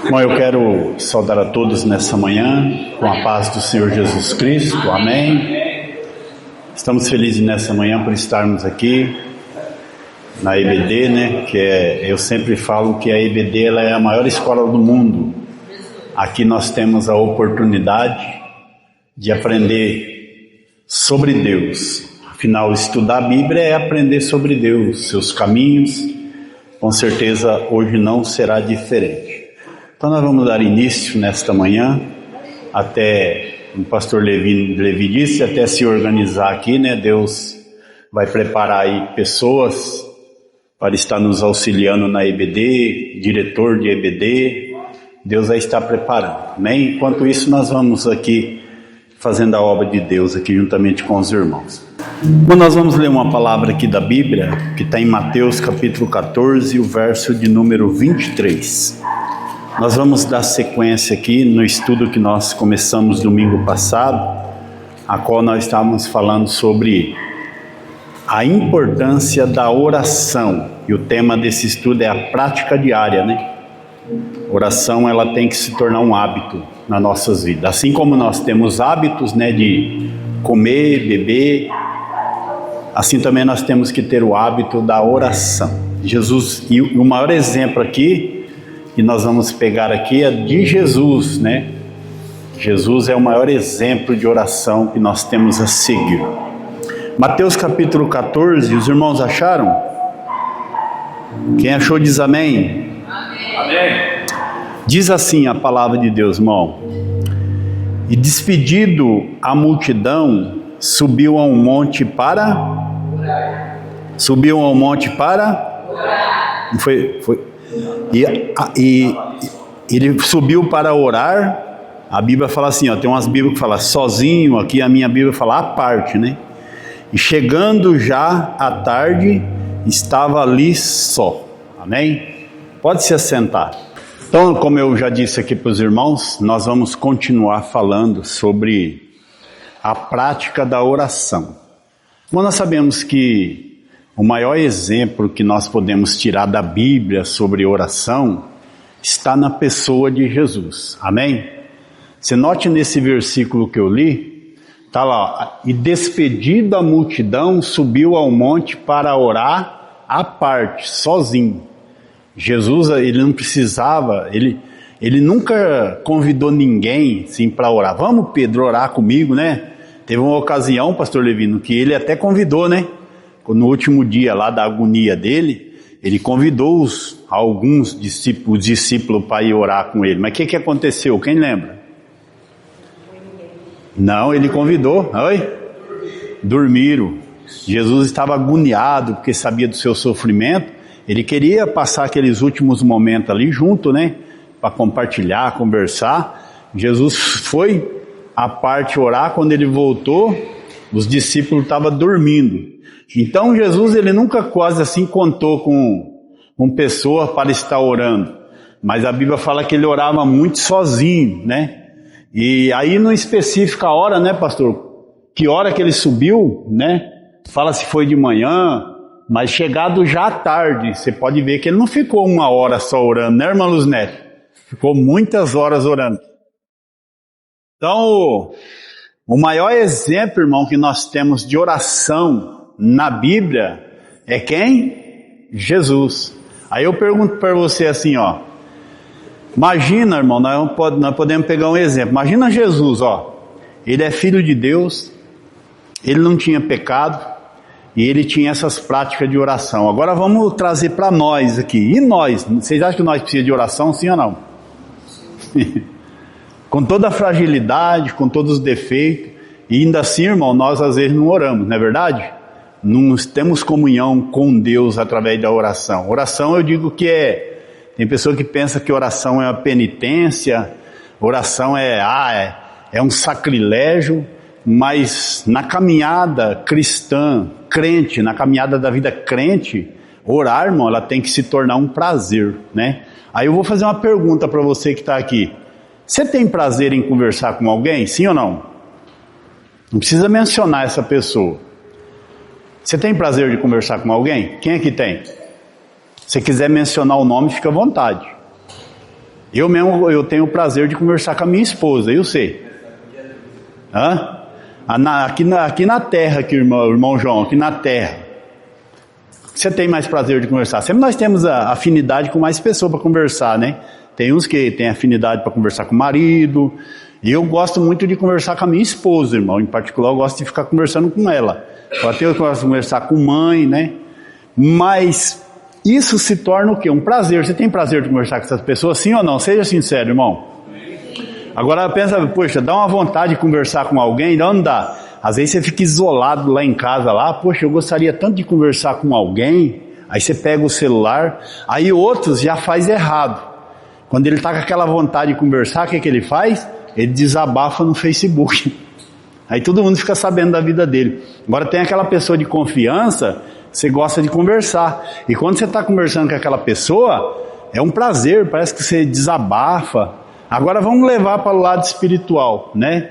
Bom, eu quero saudar a todos nessa manhã, com a paz do Senhor Jesus Cristo, amém. Estamos felizes nessa manhã por estarmos aqui na EBD, né? Eu sempre falo que a EBD ela é a maior escola do mundo. Aqui nós temos a oportunidade de aprender sobre Deus. Afinal, estudar a Bíblia é aprender sobre Deus, seus caminhos. Com certeza hoje não será diferente. Então nós vamos dar início nesta manhã, até o pastor Levi disse, até se organizar aqui, né? Deus vai preparar aí pessoas para estar nos auxiliando na EBD, diretor de EBD, Deus vai estar preparando, amém? Enquanto isso nós vamos aqui fazendo a obra de Deus aqui juntamente com os irmãos. Bom, nós vamos ler uma palavra aqui da Bíblia, que está em Mateus capítulo 14, o verso de número 23. Nós vamos dar sequência aqui no estudo que nós começamos domingo passado, a qual nós estávamos falando sobre a importância da oração. E o tema desse estudo é a prática diária, né? Oração, ela tem que se tornar um hábito nas nossas vidas. Assim como nós temos hábitos, né, de comer, beber, assim também nós temos que ter o hábito da oração. Jesus, e o maior exemplo aqui que nós vamos pegar aqui é de Jesus, né? Jesus é o maior exemplo de oração que nós temos a seguir. Mateus capítulo 14, os irmãos acharam? Quem achou diz amém. Amém. Diz assim a palavra de Deus, irmão. E despedido a multidão, subiu a um monte para orar. E ele subiu para orar. A Bíblia fala assim, ó, tem umas Bíblias que falam sozinho, aqui a minha Bíblia fala à parte, né? E chegando já à tarde, estava ali só, amém? Pode se assentar. Então, como eu já disse aqui para os irmãos, nós vamos continuar falando sobre a prática da oração. Bom, nós sabemos que o maior exemplo que nós podemos tirar da Bíblia sobre oração está na pessoa de Jesus, amém? Você note nesse versículo que eu li, está lá, e despedido a multidão, subiu ao monte para orar à parte, sozinho. Jesus, ele não precisava, ele nunca convidou ninguém assim, para orar. Vamos, Pedro, orar comigo, né? Teve uma ocasião, pastor Levino, que ele até convidou, né? No último dia lá da agonia dele, ele convidou alguns discípulos para ir orar com ele. Mas o que aconteceu? Quem lembra? Não, ele convidou. Oi? Dormiram. Jesus estava agoniado porque sabia do seu sofrimento. Ele queria passar aqueles últimos momentos ali junto, né? Para compartilhar, conversar. Jesus foi à parte orar. Quando ele voltou, os discípulos estavam dormindo. Então Jesus, ele nunca quase assim contou com pessoa para estar orando. Mas a Bíblia fala que ele orava muito sozinho, né? E aí não especifica a hora, né, pastor? Que hora que ele subiu, né? Fala se foi de manhã, mas chegado já à tarde, você pode ver que ele não ficou uma hora só orando, né, irmã Luznete? Ficou muitas horas orando. Então, o maior exemplo, irmão, que nós temos de oração na Bíblia é quem? Jesus. Aí eu pergunto para você assim, ó. Imagina, irmão, nós podemos pegar um exemplo. Imagina Jesus, ó. Ele é filho de Deus, ele não tinha pecado e ele tinha essas práticas de oração. Agora vamos trazer para nós aqui. E nós? Vocês acham que nós precisamos de oração, sim ou não? Com toda a fragilidade, com todos os defeitos, e ainda assim, irmão, nós às vezes não oramos, não é verdade? Não temos comunhão com Deus através da oração. Oração eu digo que tem pessoa que pensa que oração é uma penitência, oração é um sacrilégio, mas na caminhada cristã, crente, na caminhada da vida crente, orar, irmão, ela tem que se tornar um prazer, né? Aí eu vou fazer uma pergunta para você que está aqui. Você tem prazer em conversar com alguém, sim ou não? Não precisa mencionar essa pessoa. Você tem prazer de conversar com alguém? Quem é que tem? Se quiser mencionar o nome, fica à vontade. Eu mesmo, eu tenho o prazer de conversar com a minha esposa, e você? Aqui na terra, aqui, irmão João, aqui na terra. Você tem mais prazer de conversar? Sempre nós temos a afinidade com mais pessoas para conversar, né? Tem uns que têm afinidade para conversar com o marido. E eu gosto muito de conversar com a minha esposa, irmão. Em particular, eu gosto de ficar conversando com ela. Eu até gosto de conversar com mãe, né? Mas isso se torna o quê? Um prazer. Você tem prazer de conversar com essas pessoas, sim ou não? Seja sincero, irmão. Agora pensa, poxa, dá uma vontade de conversar com alguém, não dá. Às vezes você fica isolado lá em casa, poxa, eu gostaria tanto de conversar com alguém. Aí você pega o celular, aí outros já faz errado. Quando ele está com aquela vontade de conversar, o que ele faz? Ele desabafa no Facebook. Aí todo mundo fica sabendo da vida dele. Agora tem aquela pessoa de confiança, você gosta de conversar. E quando você está conversando com aquela pessoa, é um prazer, parece que você desabafa. Agora vamos levar para o lado espiritual, né?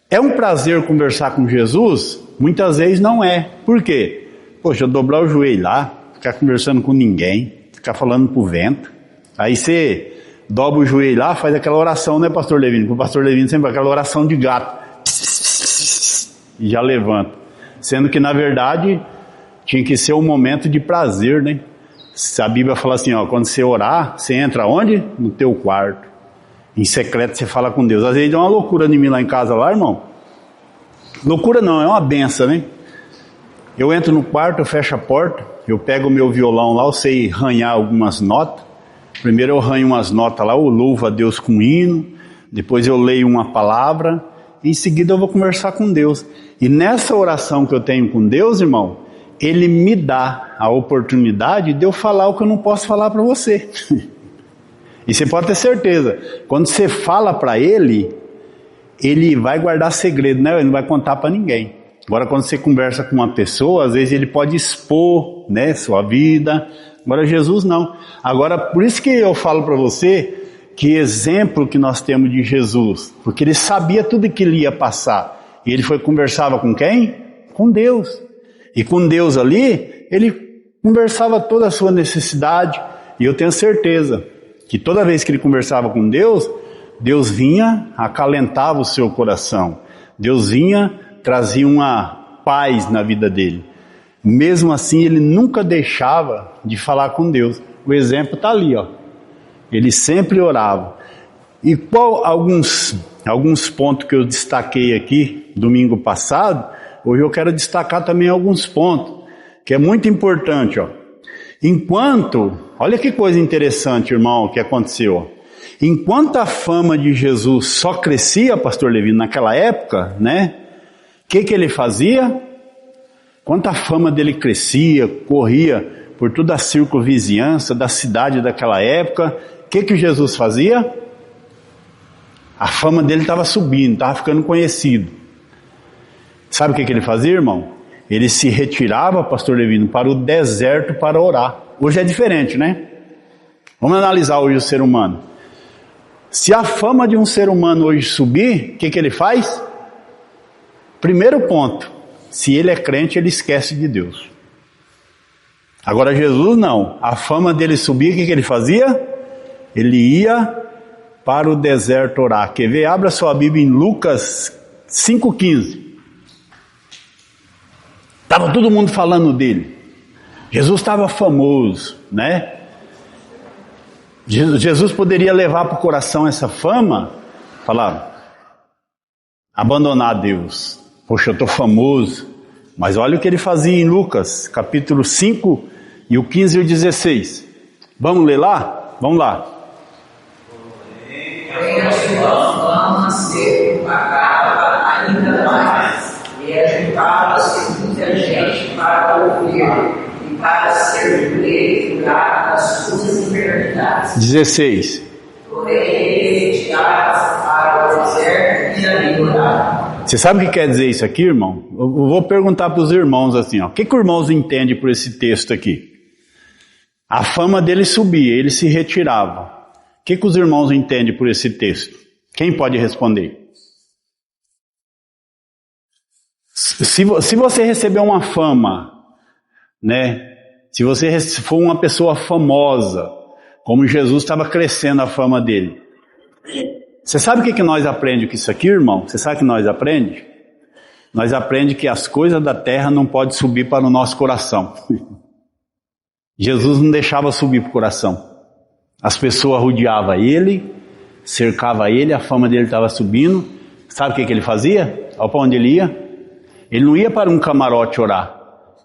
É um prazer conversar com Jesus? Muitas vezes não é. Por quê? Poxa, eu dobrar o joelho lá, ficar conversando com ninguém, ficar falando pro vento. Aí você dobra o joelho lá, faz aquela oração, né, pastor Levino? O pastor Levino sempre faz aquela oração de gato. E já levanta. Sendo que, na verdade, tinha que ser um momento de prazer, né? A Bíblia fala assim, quando você orar, você entra onde? No teu quarto. Em secreto você fala com Deus. Às vezes é uma loucura de mim lá em casa, irmão. Loucura não, é uma benção, né? Eu entro no quarto, eu fecho a porta, eu pego o meu violão lá, eu sei arranhar algumas notas. Primeiro eu arranho umas notas lá, eu louvo a Deus com hino. Depois eu leio uma palavra. E em seguida eu vou conversar com Deus. E nessa oração que eu tenho com Deus, irmão, Ele me dá a oportunidade de eu falar o que eu não posso falar para você. E você pode ter certeza, quando você fala para Ele, Ele vai guardar segredo, né? Ele não vai contar para ninguém. Agora quando você conversa com uma pessoa, às vezes Ele pode expor, né, sua vida. Agora Jesus não. Agora por isso que eu falo para você, que exemplo que nós temos de Jesus. Porque Ele sabia tudo que Ele ia passar. E Ele conversava com quem? Com Deus. E com Deus ali, Ele conversava toda a sua necessidade. E eu tenho certeza que toda vez que ele conversava com Deus, Deus vinha, acalentava o seu coração. Deus vinha, trazia uma paz na vida dele. Mesmo assim, ele nunca deixava de falar com Deus. O exemplo está ali, Ele sempre orava. E alguns pontos que eu destaquei aqui, domingo passado, hoje eu quero destacar também alguns pontos, que é muito importante, olha que coisa interessante, irmão, que aconteceu. Enquanto a fama de Jesus só crescia, pastor Levino, naquela época, né? O que ele fazia? Enquanto a fama dele crescia, corria por toda a circunvizinhança da cidade daquela época, o que Jesus fazia? A fama dele estava subindo, estava ficando conhecido. Sabe o que ele fazia, irmão? Ele se retirava, pastor Levino, para o deserto para orar. Hoje é diferente, né? Vamos analisar hoje o ser humano. Se a fama de um ser humano hoje subir, o que ele faz? Primeiro ponto, se ele é crente, ele esquece de Deus. Agora Jesus não. A fama dele subir, o que ele fazia? Ele ia para o deserto orar. Quer ver? Abra sua Bíblia em Lucas 5,15. Estava todo mundo falando dele. Jesus estava famoso, né? Jesus poderia levar para o coração essa fama, falar, abandonar Deus. Poxa, eu estou famoso. Mas olha o que ele fazia em Lucas, capítulo 5, e o 15 e o 16. Vamos ler lá? Vamos lá. Ainda mais, e ajuntava-se muita gente para ouvir e para ser dele curar das suas enfermidades. 16. Porém, ele retirava para o deserto e ali orava. Você sabe o que quer dizer isso aqui, irmão? Eu vou perguntar para os irmãos assim, o que os irmãos entendem por esse texto aqui? A fama dele subia, ele se retirava. O que os irmãos entendem por esse texto? Quem pode responder? Se você receber uma fama, né? Se você for uma pessoa famosa, Como Jesus estava crescendo a fama dele. Você sabe o que nós aprendemos com isso aqui, irmão? Você sabe o que nós aprendemos? Nós aprendemos que as coisas da terra não podem subir para o nosso coração. Jesus não deixava subir para o coração. As pessoas rodeavam ele, cercavam ele, a fama dele estava subindo. Sabe o que ele fazia? Olha para onde ele ia. Ele não ia para um camarote orar.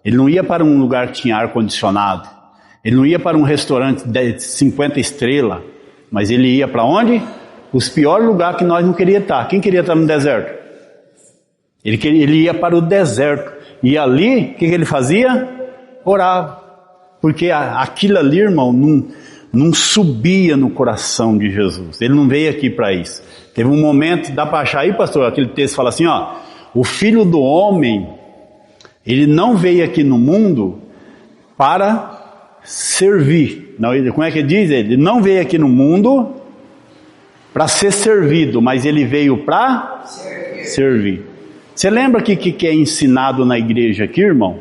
Ele não ia para um lugar que tinha ar-condicionado. Ele não ia para um restaurante de 50 estrelas. Mas ele ia para onde? Os piores lugares que nós não queríamos estar. Quem queria estar no deserto? Ele ia para o deserto. E ali, o que ele fazia? Orava. Porque aquilo ali, irmão, não subia no coração de Jesus. Ele não veio aqui para isso. Teve um momento, dá para achar aí, pastor? Aquele texto fala assim, ó. O Filho do Homem, ele não veio aqui no mundo para servir. Não, como é que diz? Ele não veio aqui no mundo para ser servido, mas ele veio para servir. Você lembra que é ensinado na igreja aqui, irmão?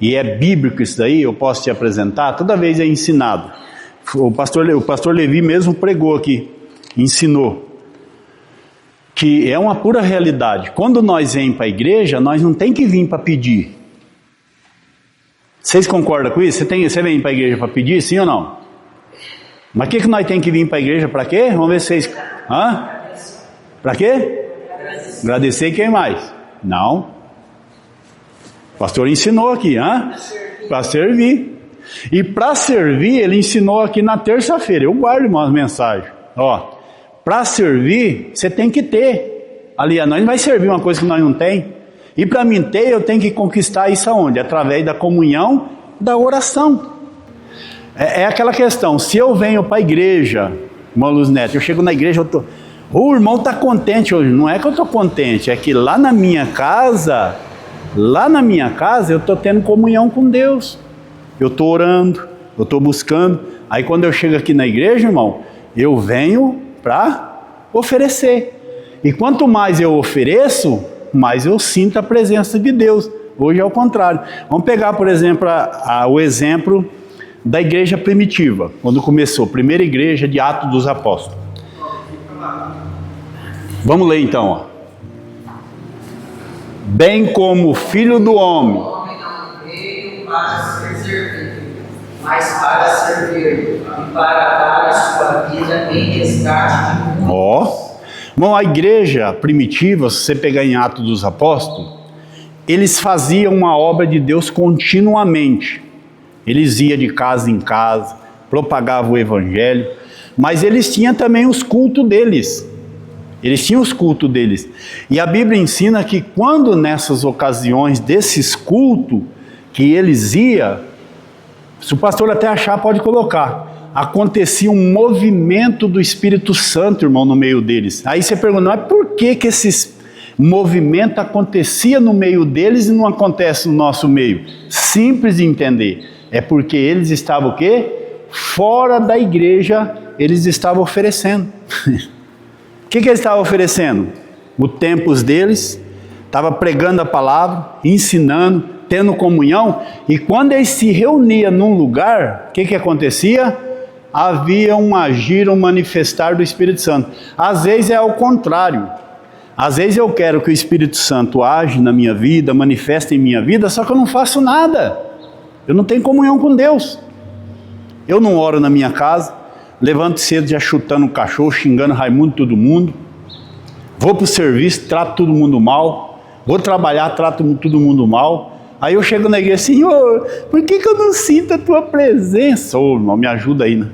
E é bíblico isso daí, eu posso te apresentar? Toda vez é ensinado. O pastor Levi mesmo pregou aqui, ensinou. Que é uma pura realidade. Quando nós vamos para a igreja, nós não tem que vir para pedir. Vocês concordam com isso? Você vem para a igreja para pedir, sim ou não? Mas o que nós tem que vir para a igreja para quê? Vamos ver se vocês... Para quê? Agradecer quem mais? Não. O pastor ensinou aqui, para servir. E para servir, ele ensinou aqui na terça-feira. Eu guardo umas mensagens. Ó. Para servir, você tem que ter. Aliás, nós não vai servir uma coisa que nós não tem. E para mim ter, eu tenho que conquistar isso aonde? Através da comunhão, da oração. É aquela questão, se eu venho para a igreja, irmão Luz Neto, eu chego na igreja, o irmão está contente hoje. Não é que eu estou contente, é que lá na minha casa, eu estou tendo comunhão com Deus. Eu estou orando, eu estou buscando. Aí quando eu chego aqui na igreja, irmão, eu venho para oferecer. E quanto mais eu ofereço, mais eu sinto a presença de Deus. Hoje é o contrário. Vamos pegar, por exemplo, o exemplo da igreja primitiva, quando começou, primeira igreja de Atos dos Apóstolos. Vamos ler então. Ó. Bem como o Filho do Homem. O homem não veio para ser servido, mas para servir e para dar a sua vida em resgate de muitos. Ó, bom, a igreja primitiva, se você pegar em Atos dos Apóstolos, eles faziam uma obra de Deus continuamente. Eles iam de casa em casa, propagavam o evangelho, mas eles tinham também os cultos deles. E a Bíblia ensina que quando nessas ocasiões desses cultos que eles iam, se o pastor até achar, pode colocar, acontecia um movimento do Espírito Santo, irmão, no meio deles. Aí você pergunta, mas por que esses movimentos aconteciam no meio deles e não acontece no nosso meio? Simples de entender. É porque eles estavam o quê? Fora da igreja, eles estavam oferecendo. O que eles estavam oferecendo? O templo deles, estava pregando a palavra, ensinando, tendo comunhão, e quando eles se reuniam num lugar, o que acontecia? Havia um agir, um manifestar do Espírito Santo. Às vezes é ao contrário. Às vezes eu quero que o Espírito Santo age na minha vida, manifeste em minha vida, só que eu não faço nada. Eu não tenho comunhão com Deus. Eu não oro na minha casa, levanto cedo já chutando o cachorro, xingando Raimundo todo mundo. Vou para o serviço, trato todo mundo mal. Vou trabalhar, trato todo mundo mal. Aí eu chego na igreja, Senhor, por que eu não sinto a tua presença? Ô, irmão, me ajuda aí, né?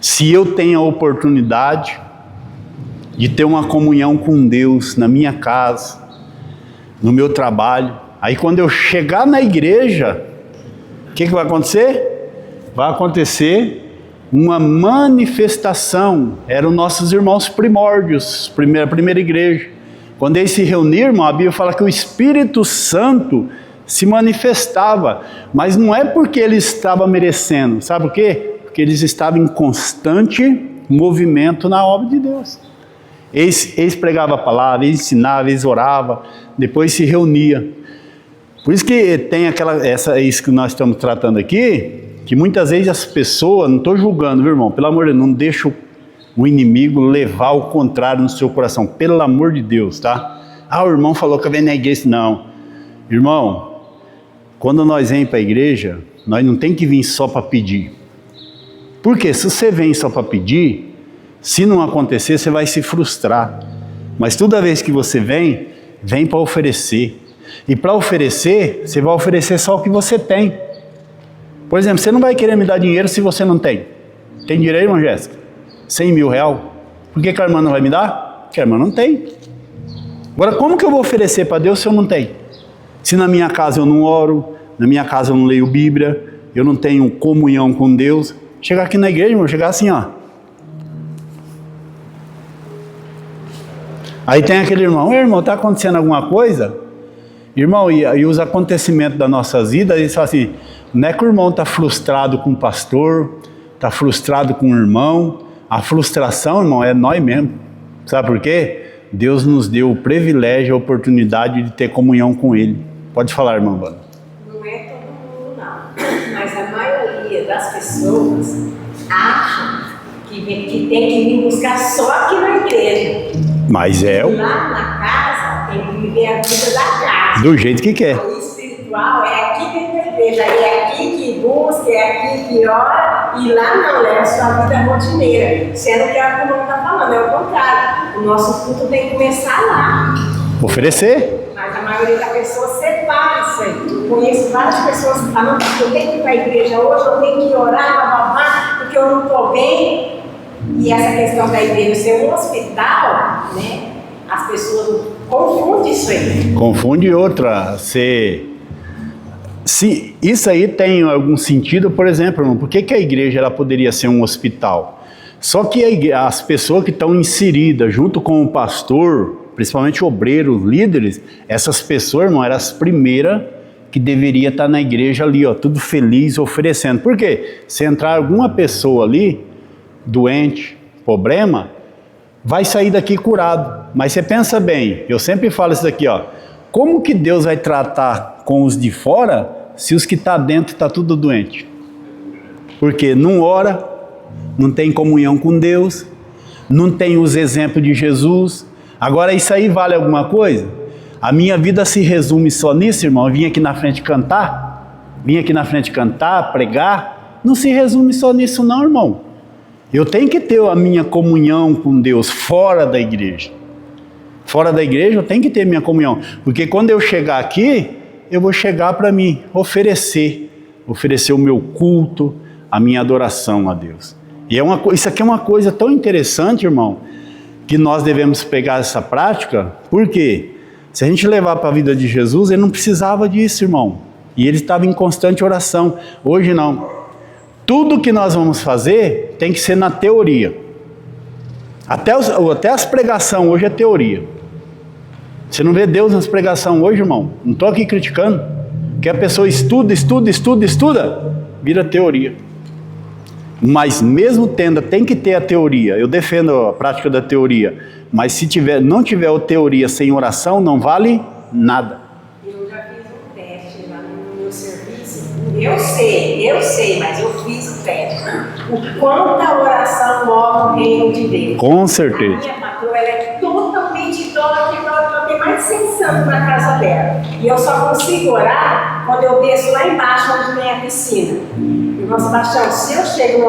Se eu tenho a oportunidade de ter uma comunhão com Deus na minha casa, no meu trabalho, aí quando eu chegar na igreja, o que vai acontecer? Vai acontecer uma manifestação. Eram nossos irmãos primórdios, a primeira igreja. Quando eles se reuniram, irmão, a Bíblia fala que o Espírito Santo se manifestava, mas não é porque ele estava merecendo, sabe por quê? Porque eles estavam em constante movimento na obra de Deus. Eles pregavam a palavra, eles ensinavam, eles oravam, depois se reuniam. Por isso que tem isso que nós estamos tratando aqui, que muitas vezes as pessoas, não estou julgando, viu, irmão? Pelo amor de Deus, não deixa o inimigo levar o contrário no seu coração. Pelo amor de Deus, tá? Ah, o irmão falou que eu venho na igreja. Não. Irmão, quando nós vem para a igreja, nós não tem que vir só para pedir. Porque se você vem só para pedir, se não acontecer, você vai se frustrar. Mas toda vez que você vem para oferecer. E para oferecer, você vai oferecer só o que você tem. Por exemplo, você não vai querer me dar dinheiro se você não tem. Tem dinheiro aí, irmã Jéssica? 100 mil reais. Por que a irmã não vai me dar? Porque a irmã não tem. Agora, como que eu vou oferecer para Deus se eu não tenho? Se na minha casa eu não oro, na minha casa eu não leio Bíblia, eu não tenho comunhão com Deus. Chegar aqui na igreja, irmão, chegar assim, ó. Aí tem aquele irmão, está acontecendo alguma coisa? Irmão, e os acontecimentos das nossas vidas, eles falam assim, não é que o irmão está frustrado com o pastor, está frustrado com o irmão. A frustração, irmão, é nós mesmos. Sabe por quê? Deus nos deu o privilégio, a oportunidade de ter comunhão com Ele. Pode falar, irmã Wanda. Não é todo mundo, não. Mas a maioria das pessoas acham que tem que vir buscar só aqui na igreja. Mas é o... Lá na casa, tem que viver a vida da casa. Do jeito que quer. O espiritual é aqui dentro da igreja, é aqui que busca, é aqui que ora, e lá não, é a sua vida rotineira. Sendo que é o que o irmão está falando, é o contrário. O nosso culto tem que começar lá. Oferecer. Mas a maioria das pessoas separa isso aí. Conheço várias pessoas que falam que eu tenho que ir para a igreja hoje, eu tenho que orar, babá, porque eu não estou bem. E essa questão da igreja ser um hospital, né? As pessoas confundem isso aí. Confunde outra. Se isso aí tem algum sentido, por exemplo, irmão, por que a igreja ela poderia ser um hospital? Só que as pessoas que estão inseridas junto com o pastor, principalmente obreiros, líderes, essas pessoas, irmão, eram as primeiras que deveria estar na igreja ali, ó, tudo feliz, oferecendo. Por quê? Se entrar alguma pessoa ali, doente, problema, vai sair daqui curado. Mas você pensa bem, eu sempre falo isso daqui, ó, como que Deus vai tratar com os de fora se os que estão dentro estão tudo doente? Porque não ora, não tem comunhão com Deus, não tem os exemplos de Jesus. Agora isso aí vale alguma coisa? A minha vida se resume só nisso, irmão? Eu vim aqui na frente cantar, pregar, não se resume só nisso não, irmão. Eu tenho que ter a minha comunhão com Deus fora da igreja. Fora da igreja eu tenho que ter minha comunhão. Porque quando eu chegar aqui, eu vou chegar para mim oferecer o meu culto, a minha adoração a Deus. E isso aqui é uma coisa tão interessante, irmão, que nós devemos pegar essa prática. Por quê? Se a gente levar para a vida de Jesus, ele não precisava disso, irmão. E ele estava em constante oração. Hoje não. Tudo que nós vamos fazer tem que ser na teoria. Até as pregações hoje é teoria. Você não vê Deus nas pregações hoje, irmão? Não estou aqui criticando. Que a pessoa estuda, vira teoria. Mas mesmo tem que ter a teoria. Eu defendo a prática da teoria. Mas se não tiver a teoria sem oração, não vale nada. Eu já fiz um teste lá no meu serviço. Eu sei, mas eu fiz o teste. O quanto a oração move o reino de Deus. Com certeza. A minha patroa, ela é totalmente idólatra, ela tem mais de 100 santos na casa dela. E eu só consigo orar quando eu desço lá embaixo, onde tem a piscina. Irmão Sebastião, se eu chego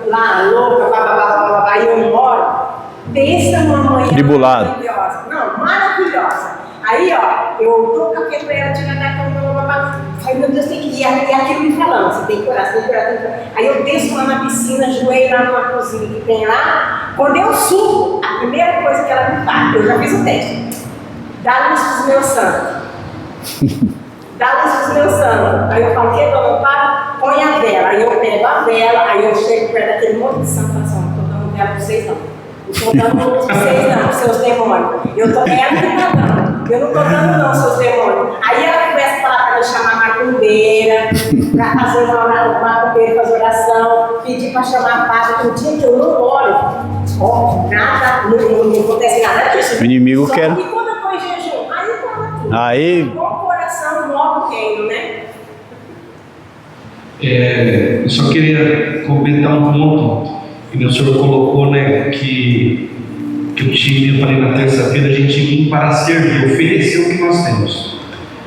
lá louca, e eu moro, pensa numa manhã maravilhosa. Não, maravilhosa. Aí, ó, eu dou o café pra ela, tira da cama, aí, meu Deus, tem que ir. E aquilo me falando, você tem que orar, tem que orar. Aí eu desço lá na piscina, ajoelho lá numa cozinha que tem lá. Quando eu subo, a primeira coisa que ela me faz, eu já fiz o teste, dá luz pros meus santos. Dá luz pros meus santos. Aí eu falo, que dona, para, põe a vela. Aí eu pego a vela, aí eu chego perto daquele monte de santo, não estou dando vela pra vocês não. Não estou dando luz pra vocês não, seus demônios. Eu não estou dando não, seus demônios. Aí ela começa a falar para eu chamar a macumbeira, para fazer uma macumbeira, fazer oração, pedir para chamar a paz. Um dia que eu não oro, nada, não acontece nada disso. O inimigo só quer. que quando eu estou em jejum, aí toma tudo. Aí. Com o coração move o reino, né? Eu só queria comentar um ponto que o senhor colocou, né, que eu falei na terça-feira, a gente vem para servir, oferecer o que nós temos.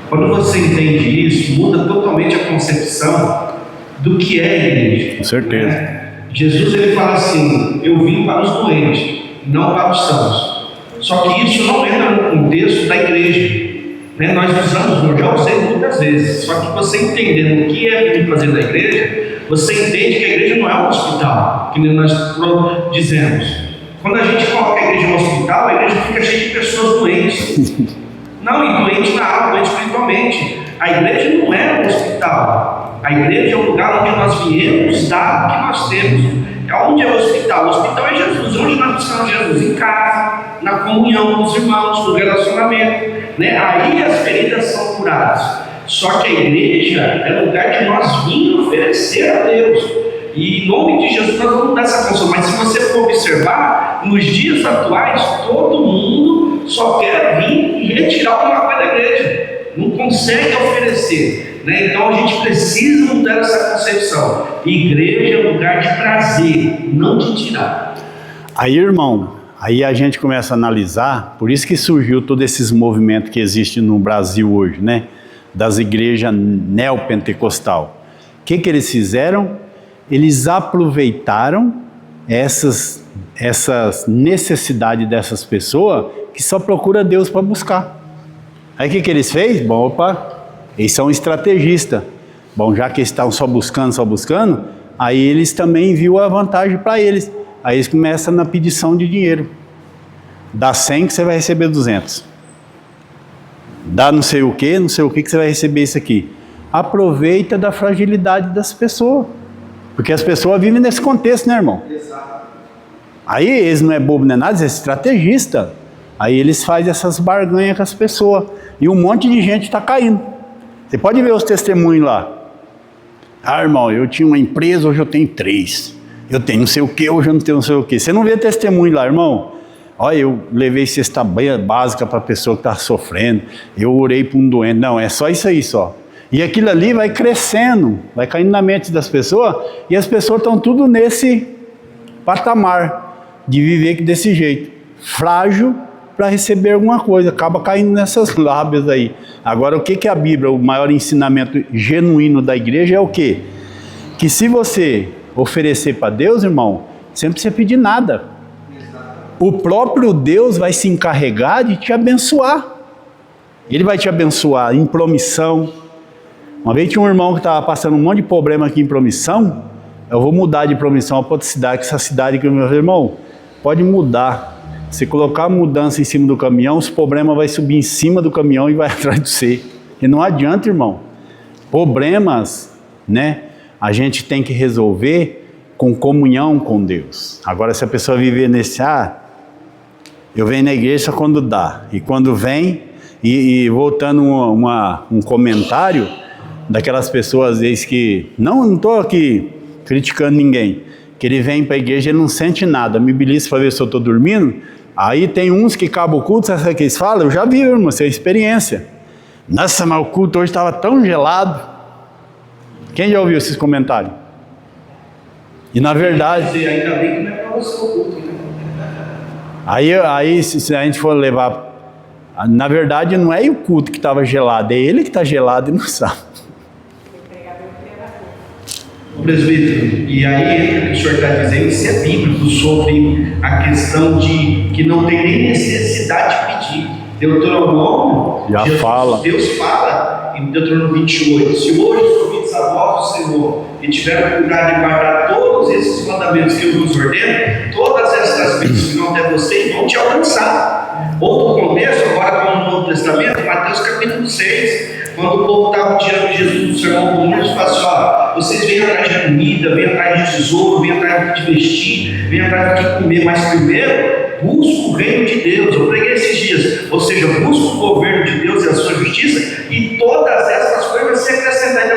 Quando você entende isso, muda totalmente a concepção do que é a igreja. Com certeza. Né? Jesus, ele fala assim: eu vim para os doentes, não para os sãos. Só que isso não entra no contexto da igreja. Né? Nós usamos, eu já usei muitas vezes. Só que você entendendo o que é vir fazer da igreja, você entende que a igreja não é um hospital, que nem nós dizemos. Quando a gente coloca a igreja no hospital, a igreja fica cheia de pessoas doentes. Não, e doentes na alma, doentes espiritualmente. A igreja não é um hospital. A igreja é um lugar onde nós viemos dar o que nós temos. Onde é o hospital? O hospital é Jesus. Onde nós buscamos Jesus? Em casa, na comunhão com os irmãos, no relacionamento. Né? Aí as feridas são curadas. Só que a igreja é o lugar de nós vir oferecer a Deus. E em nome de Jesus nós vamos dar essa função. Mas se você for observar, nos dias atuais, todo mundo só quer vir e retirar alguma coisa da igreja. Não consegue oferecer. Né? Então a gente precisa mudar essa concepção. Igreja é um lugar de prazer, não de tirar. Aí, irmão, aí a gente começa a analisar, por isso que surgiu todos esses movimentos que existem no Brasil hoje, né? Das igrejas neopentecostal. O que eles fizeram? Eles aproveitaram essas necessidades dessas pessoas que só procuram Deus para buscar. Aí o que eles fez? Bom, eles são estrategistas. Bom, já que eles estão só buscando, aí eles também viram a vantagem para eles. Aí eles começam na pedição de dinheiro. Dá 100 que você vai receber 200. Dá não sei o que que você vai receber isso aqui. Aproveita da fragilidade das pessoas. Porque as pessoas vivem nesse contexto, né, irmão? Exato. Aí eles não é bobo nem nada, eles é estrategista. Aí eles fazem essas barganhas com as pessoas. E um monte de gente está caindo. Você pode ver os testemunhos lá. Ah, irmão, eu tinha uma empresa, hoje eu tenho 3. Eu tenho não sei o que, hoje eu não tenho não sei o que. Você não vê testemunho lá, irmão. Olha, eu levei cesta básica para a pessoa que está sofrendo. Eu orei para um doente. Não, é só isso aí só. E aquilo ali vai crescendo, vai caindo na mente das pessoas, e as pessoas estão tudo nesse patamar de viver desse jeito, frágil para receber alguma coisa, acaba caindo nessas lábias aí. Agora, o que é a Bíblia? O maior ensinamento genuíno da igreja é o quê? Que se você oferecer para Deus, irmão, você não precisa pedir nada. O próprio Deus vai se encarregar de te abençoar. Ele vai te abençoar em promissão. Uma vez tinha um irmão que estava passando um monte de problema aqui em Promissão. Eu vou mudar de Promissão para outra cidade, que essa cidade que eu meu irmão, pode mudar. Se colocar a mudança em cima do caminhão, os problemas vão subir em cima do caminhão e vai atrás de você. E não adianta, irmão. Problemas, né? A gente tem que resolver com comunhão com Deus. Agora, se a pessoa viver nesse, eu venho na igreja quando dá. E quando vem, e voltando um comentário daquelas pessoas às vezes que, não estou aqui criticando ninguém, que ele vem para a igreja e não sente nada, me belisca para ver se eu estou dormindo. Aí tem uns que acabam o culto, sabe o que eles falam? Eu já vi, irmão, essa é experiência. Nossa, mas o culto hoje estava tão gelado. Quem já ouviu esses comentários? E na verdade... Ainda bem que não é para você o culto, né? Aí se a gente for levar... Na verdade não é o culto que estava gelado, é ele que está gelado e não sabe. Presbítero, e aí entra o que o senhor está dizendo, isso é bíblico, sobre a questão de que não tem nem necessidade de pedir. Deuteronômio, Deus fala em Deuteronômio 28, se hoje os ouvintes a voz do Senhor e tiveram cuidado de guardar todos esses mandamentos que eu vos ordeno, todas estas bênçãos que vão até vocês vão te alcançar. Outro contexto, agora com o Novo Testamento, Mateus capítulo 6, quando o povo estava diante de Jesus no sermão do monte, ele fala assim, vocês vêm atrás de comida, vêm atrás de tesouro, vêm atrás de vestir, vêm atrás do que comer, mas primeiro busca o reino de Deus. Eu preguei esses dias, ou seja, busca o governo de Deus e a sua justiça, e todas essas coisas se acrescentarem.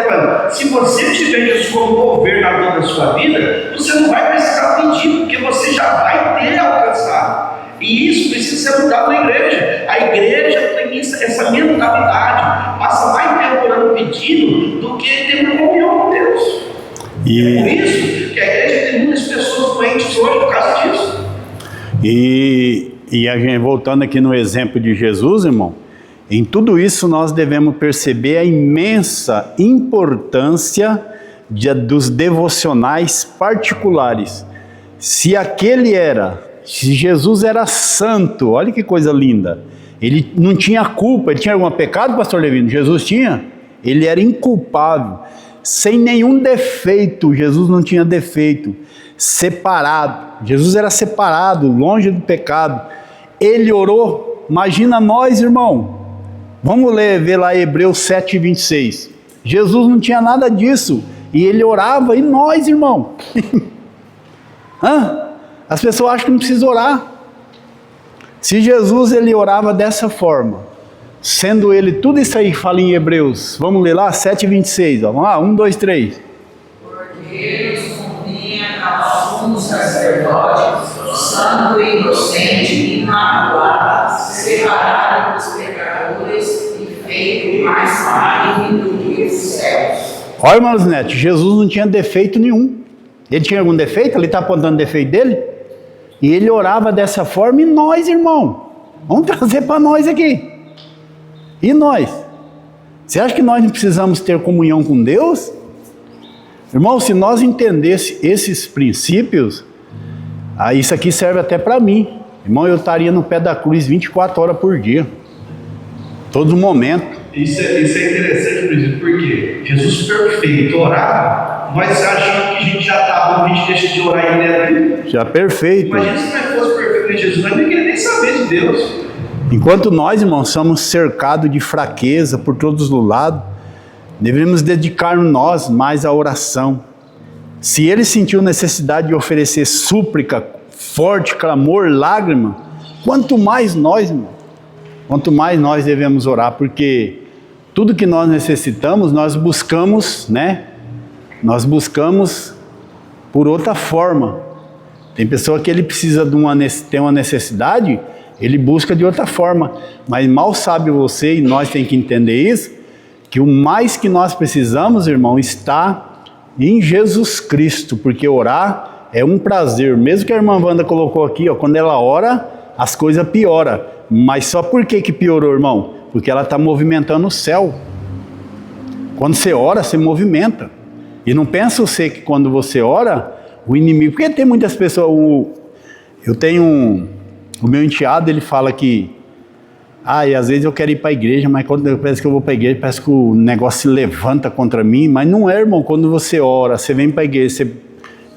Se você tiver Jesus como governador da sua vida, você não vai precisar pedir, porque você já vai ter alcançado. E isso precisa ser mudado na igreja. A igreja tem essa mentalidade, passa mais tempo orando pedindo do que ter uma comunhão com Deus. E... É por isso que a igreja tem muitas pessoas doentes hoje por causa disso. E a gente, voltando aqui no exemplo de Jesus, irmão, em tudo isso nós devemos perceber a imensa importância dos devocionais particulares. Se Jesus era santo, olha que coisa linda, ele não tinha culpa, ele tinha algum pecado, pastor Levino? Jesus tinha? Ele era inculpável, sem nenhum defeito, Jesus não tinha defeito, separado, Jesus era separado, longe do pecado, ele orou, imagina nós, irmão, vamos ver lá Hebreus 7:26, Jesus não tinha nada disso, e ele orava, e nós, irmão, as pessoas acham que não precisa orar. Se Jesus ele orava dessa forma, sendo ele tudo isso aí que fala em Hebreus, vamos ler lá 7:26, vamos lá, 1, 2, 3. Porque nos convinha ao sumo sacerdote, santo e inocente, imaculado, separado dos pecadores e feito mais maligno do que os céus. Olha, irmãos Neto, Jesus não tinha defeito nenhum. Ele tinha algum defeito? Ele está apontando o defeito dele? E ele orava dessa forma, e nós, irmão, vamos trazer para nós aqui. E nós? Você acha que nós não precisamos ter comunhão com Deus? Irmão, se nós entendêssemos esses princípios, isso aqui serve até para mim. Irmão, eu estaria no pé da cruz 24 horas por dia, todo momento. Isso é interessante, por exemplo, porque Jesus perfeito orava, nós achamos que a gente já está bom, a gente deixa de orar e leva. Já perfeito. Imagina se nós fosse perfeito em Jesus, nós não queríamos nem saber de Deus. Enquanto nós, irmãos, somos cercados de fraqueza por todos os lados, devemos dedicar nós mais à oração. Se ele sentiu necessidade de oferecer súplica, forte clamor, lágrima, quanto mais nós, irmão, quanto mais nós devemos orar, porque tudo que nós necessitamos, nós buscamos, né? Nós buscamos por outra forma. Tem pessoa que ele precisa tem uma necessidade, ele busca de outra forma. Mas mal sabe você, e nós temos que entender isso, que o mais que nós precisamos, irmão, está em Jesus Cristo. Porque orar é um prazer. Mesmo que a irmã Wanda colocou aqui, quando ela ora, as coisas pioram. Mas só por que piorou, irmão? Porque ela está movimentando o céu. Quando você ora, você movimenta. E não pensa você que quando você ora, o inimigo... Porque tem muitas pessoas... O meu enteado, ele fala que... e às vezes eu quero ir para a igreja, mas quando eu penso que eu vou para a igreja, parece que o negócio se levanta contra mim. Mas não é, irmão. Quando você ora, você vem para a igreja, você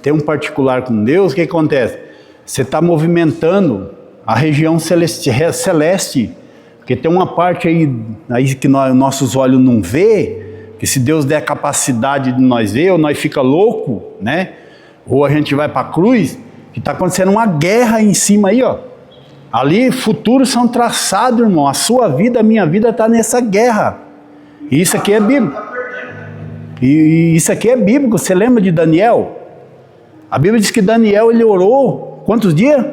tem um particular com Deus, o que acontece? Você está movimentando a região celeste, porque tem uma parte aí que nossos olhos não vê, que se Deus der a capacidade de nós ver, ou nós fica louco, né? Ou a gente vai para a cruz, que está acontecendo uma guerra em cima aí, Ali futuros são traçados, irmão. A sua vida, a minha vida está nessa guerra. E isso aqui é bíblico. E isso aqui é bíblico. Você lembra de Daniel? A Bíblia diz que Daniel, ele orou quantos dias?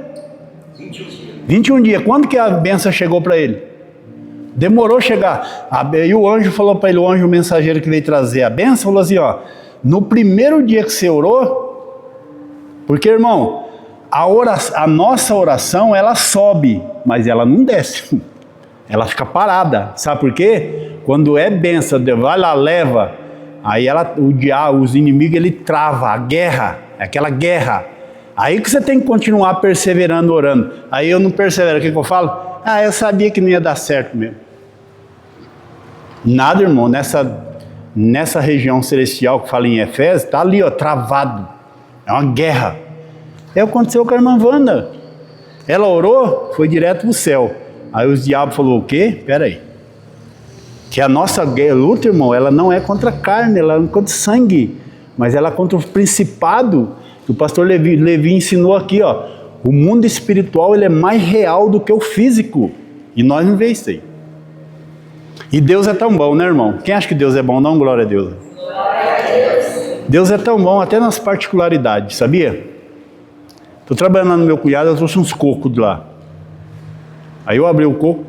21 dias. Quando que a bênção chegou para ele? Demorou chegar. E o anjo falou para ele, o anjo mensageiro que veio trazer a bênção, falou assim, no primeiro dia que você orou, porque, irmão, a nossa oração, ela sobe, mas ela não desce. Ela fica parada. Sabe por quê? Quando é bênção, vai lá, leva, aí o diabo, os inimigos, ele trava a guerra, aquela guerra. Aí que você tem que continuar perseverando, orando. Aí eu não persevero, o que eu falo? Eu sabia que não ia dar certo mesmo. Nada, irmão, nessa região celestial que fala em Efésios, está ali, travado. É uma guerra. Aconteceu com a irmã Wanda. Ela orou, foi direto para o céu. Aí os diabos falaram, o quê? Espera aí. Que a nossa luta, irmão, ela não é contra a carne, ela é contra o sangue. Mas ela é contra o principado, que o pastor Levi ensinou aqui, O mundo espiritual, ele é mais real do que o físico. E nós não vemos isso aí. E Deus é tão bom, né, irmão? Quem acha que Deus é bom? Não, glória a Deus. Glória a Deus. Deus é tão bom, até nas particularidades, sabia? Estou trabalhando lá no meu cunhado, eu trouxe uns cocos de lá. Aí eu abri o coco,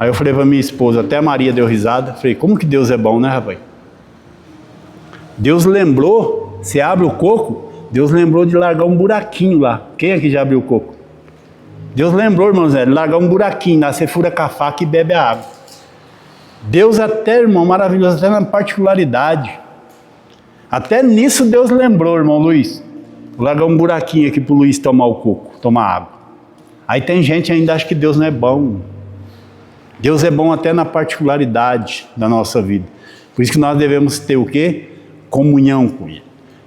Aí eu falei para minha esposa, até a Maria deu risada. Falei, como que Deus é bom, né, rapaz? Deus lembrou, você abre o coco, Deus lembrou de largar um buraquinho lá. Quem aqui já abriu o coco? Deus lembrou, irmãos, de largar um buraquinho lá, você fura com a faca e bebe a água. Deus até, irmão, maravilhoso, até na particularidade. Até nisso Deus lembrou, irmão Luiz. Vou largar um buraquinho aqui para o Luiz tomar o coco, tomar água. Aí tem gente que ainda acha que Deus não é bom. Deus é bom até na particularidade da nossa vida. Por isso que nós devemos ter o quê? Comunhão com Ele.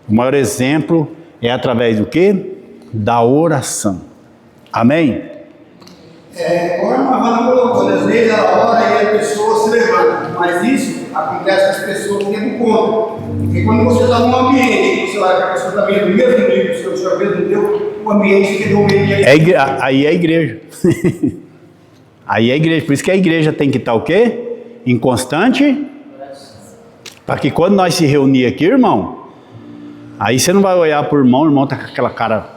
O maior exemplo é através do quê? Da oração. Amém? Como a Havana colocou, às vezes ela ora e a pessoa se levanta. Mas isso acontece com as pessoas que têm conta. Porque quando você está num ambiente, você olha que a pessoa está vendo o mesmo nível, se o senhor mesmo deu, o ambiente que domina. Aí é a igreja. Aí é a igreja. Por isso que a igreja tem que estar o quê? Em constante. Para que quando nós se reunir aqui, irmão, aí você não vai olhar para o irmão está com aquela cara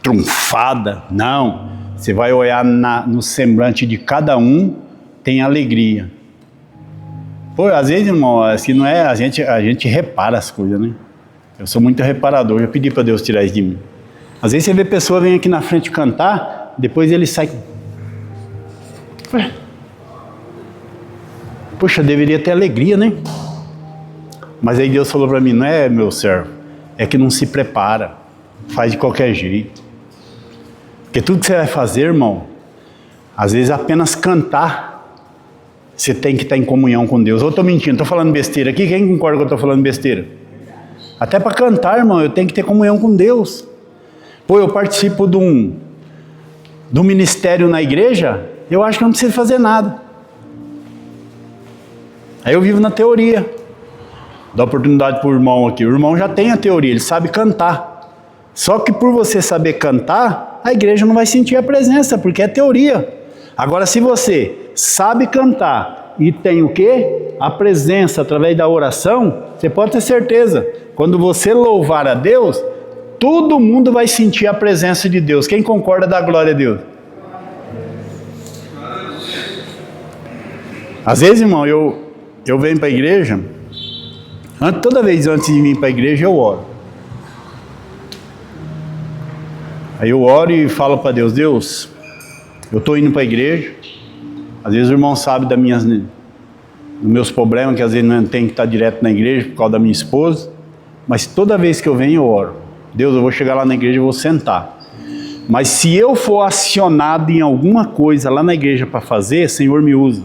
trunfada. Não. Você vai olhar no semblante de cada um, tem alegria. Pô, às vezes, irmão, assim não é, a gente repara as coisas, né? Eu sou muito reparador, já pedi para Deus tirar isso de mim. Às vezes você vê pessoa vem aqui na frente cantar, depois ele sai. Ué. Poxa, deveria ter alegria, né? Mas aí Deus falou para mim, não é, meu servo, é que não se prepara, faz de qualquer jeito. Porque tudo que você vai fazer, irmão, às vezes apenas cantar, você tem que estar em comunhão com Deus. Eu estou mentindo, estou falando besteira aqui, quem concorda que eu estou falando besteira? Até para cantar, irmão, eu tenho que ter comunhão com Deus. Pô, eu participo de um ministério na igreja, eu acho que eu não preciso fazer nada. Aí eu vivo na teoria. Dá oportunidade para o irmão aqui. O irmão já tem a teoria, ele sabe cantar. Só que por você saber cantar, a igreja não vai sentir a presença, porque é teoria. Agora, se você sabe cantar e tem o quê? A presença através da oração, você pode ter certeza. Quando você louvar a Deus, todo mundo vai sentir a presença de Deus. Quem concorda dá glória a Deus? Às vezes, irmão, eu venho para a igreja, toda vez antes de vir para a igreja eu oro. Aí eu oro e falo para Deus, Deus, eu estou indo para a igreja, às vezes o irmão sabe dos meus problemas, que às vezes não tem que estar direto na igreja por causa da minha esposa, mas toda vez que eu venho eu oro. Deus, eu vou chegar lá na igreja e vou sentar. Mas se eu for acionado em alguma coisa lá na igreja para fazer, Senhor, me usa.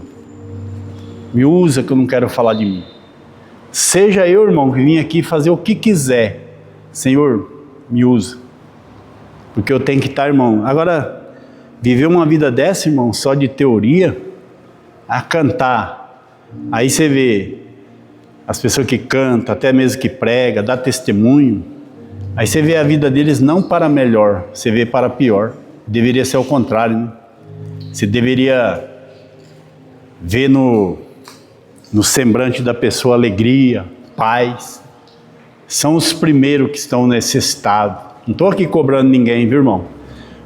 Me usa que eu não quero falar de mim. Seja eu, irmão, que vim aqui fazer o que quiser. Senhor, me usa. Porque eu tenho que estar, irmão. Agora, viver uma vida dessa, irmão, só de teoria, a cantar. Aí você vê as pessoas que cantam, até mesmo que pregam, dá testemunho. Aí você vê a vida deles não para melhor, você vê para pior. Deveria ser o contrário, né? Você deveria ver no semblante da pessoa alegria, paz. São os primeiros que estão necessitados. Não estou aqui cobrando ninguém, viu, irmão?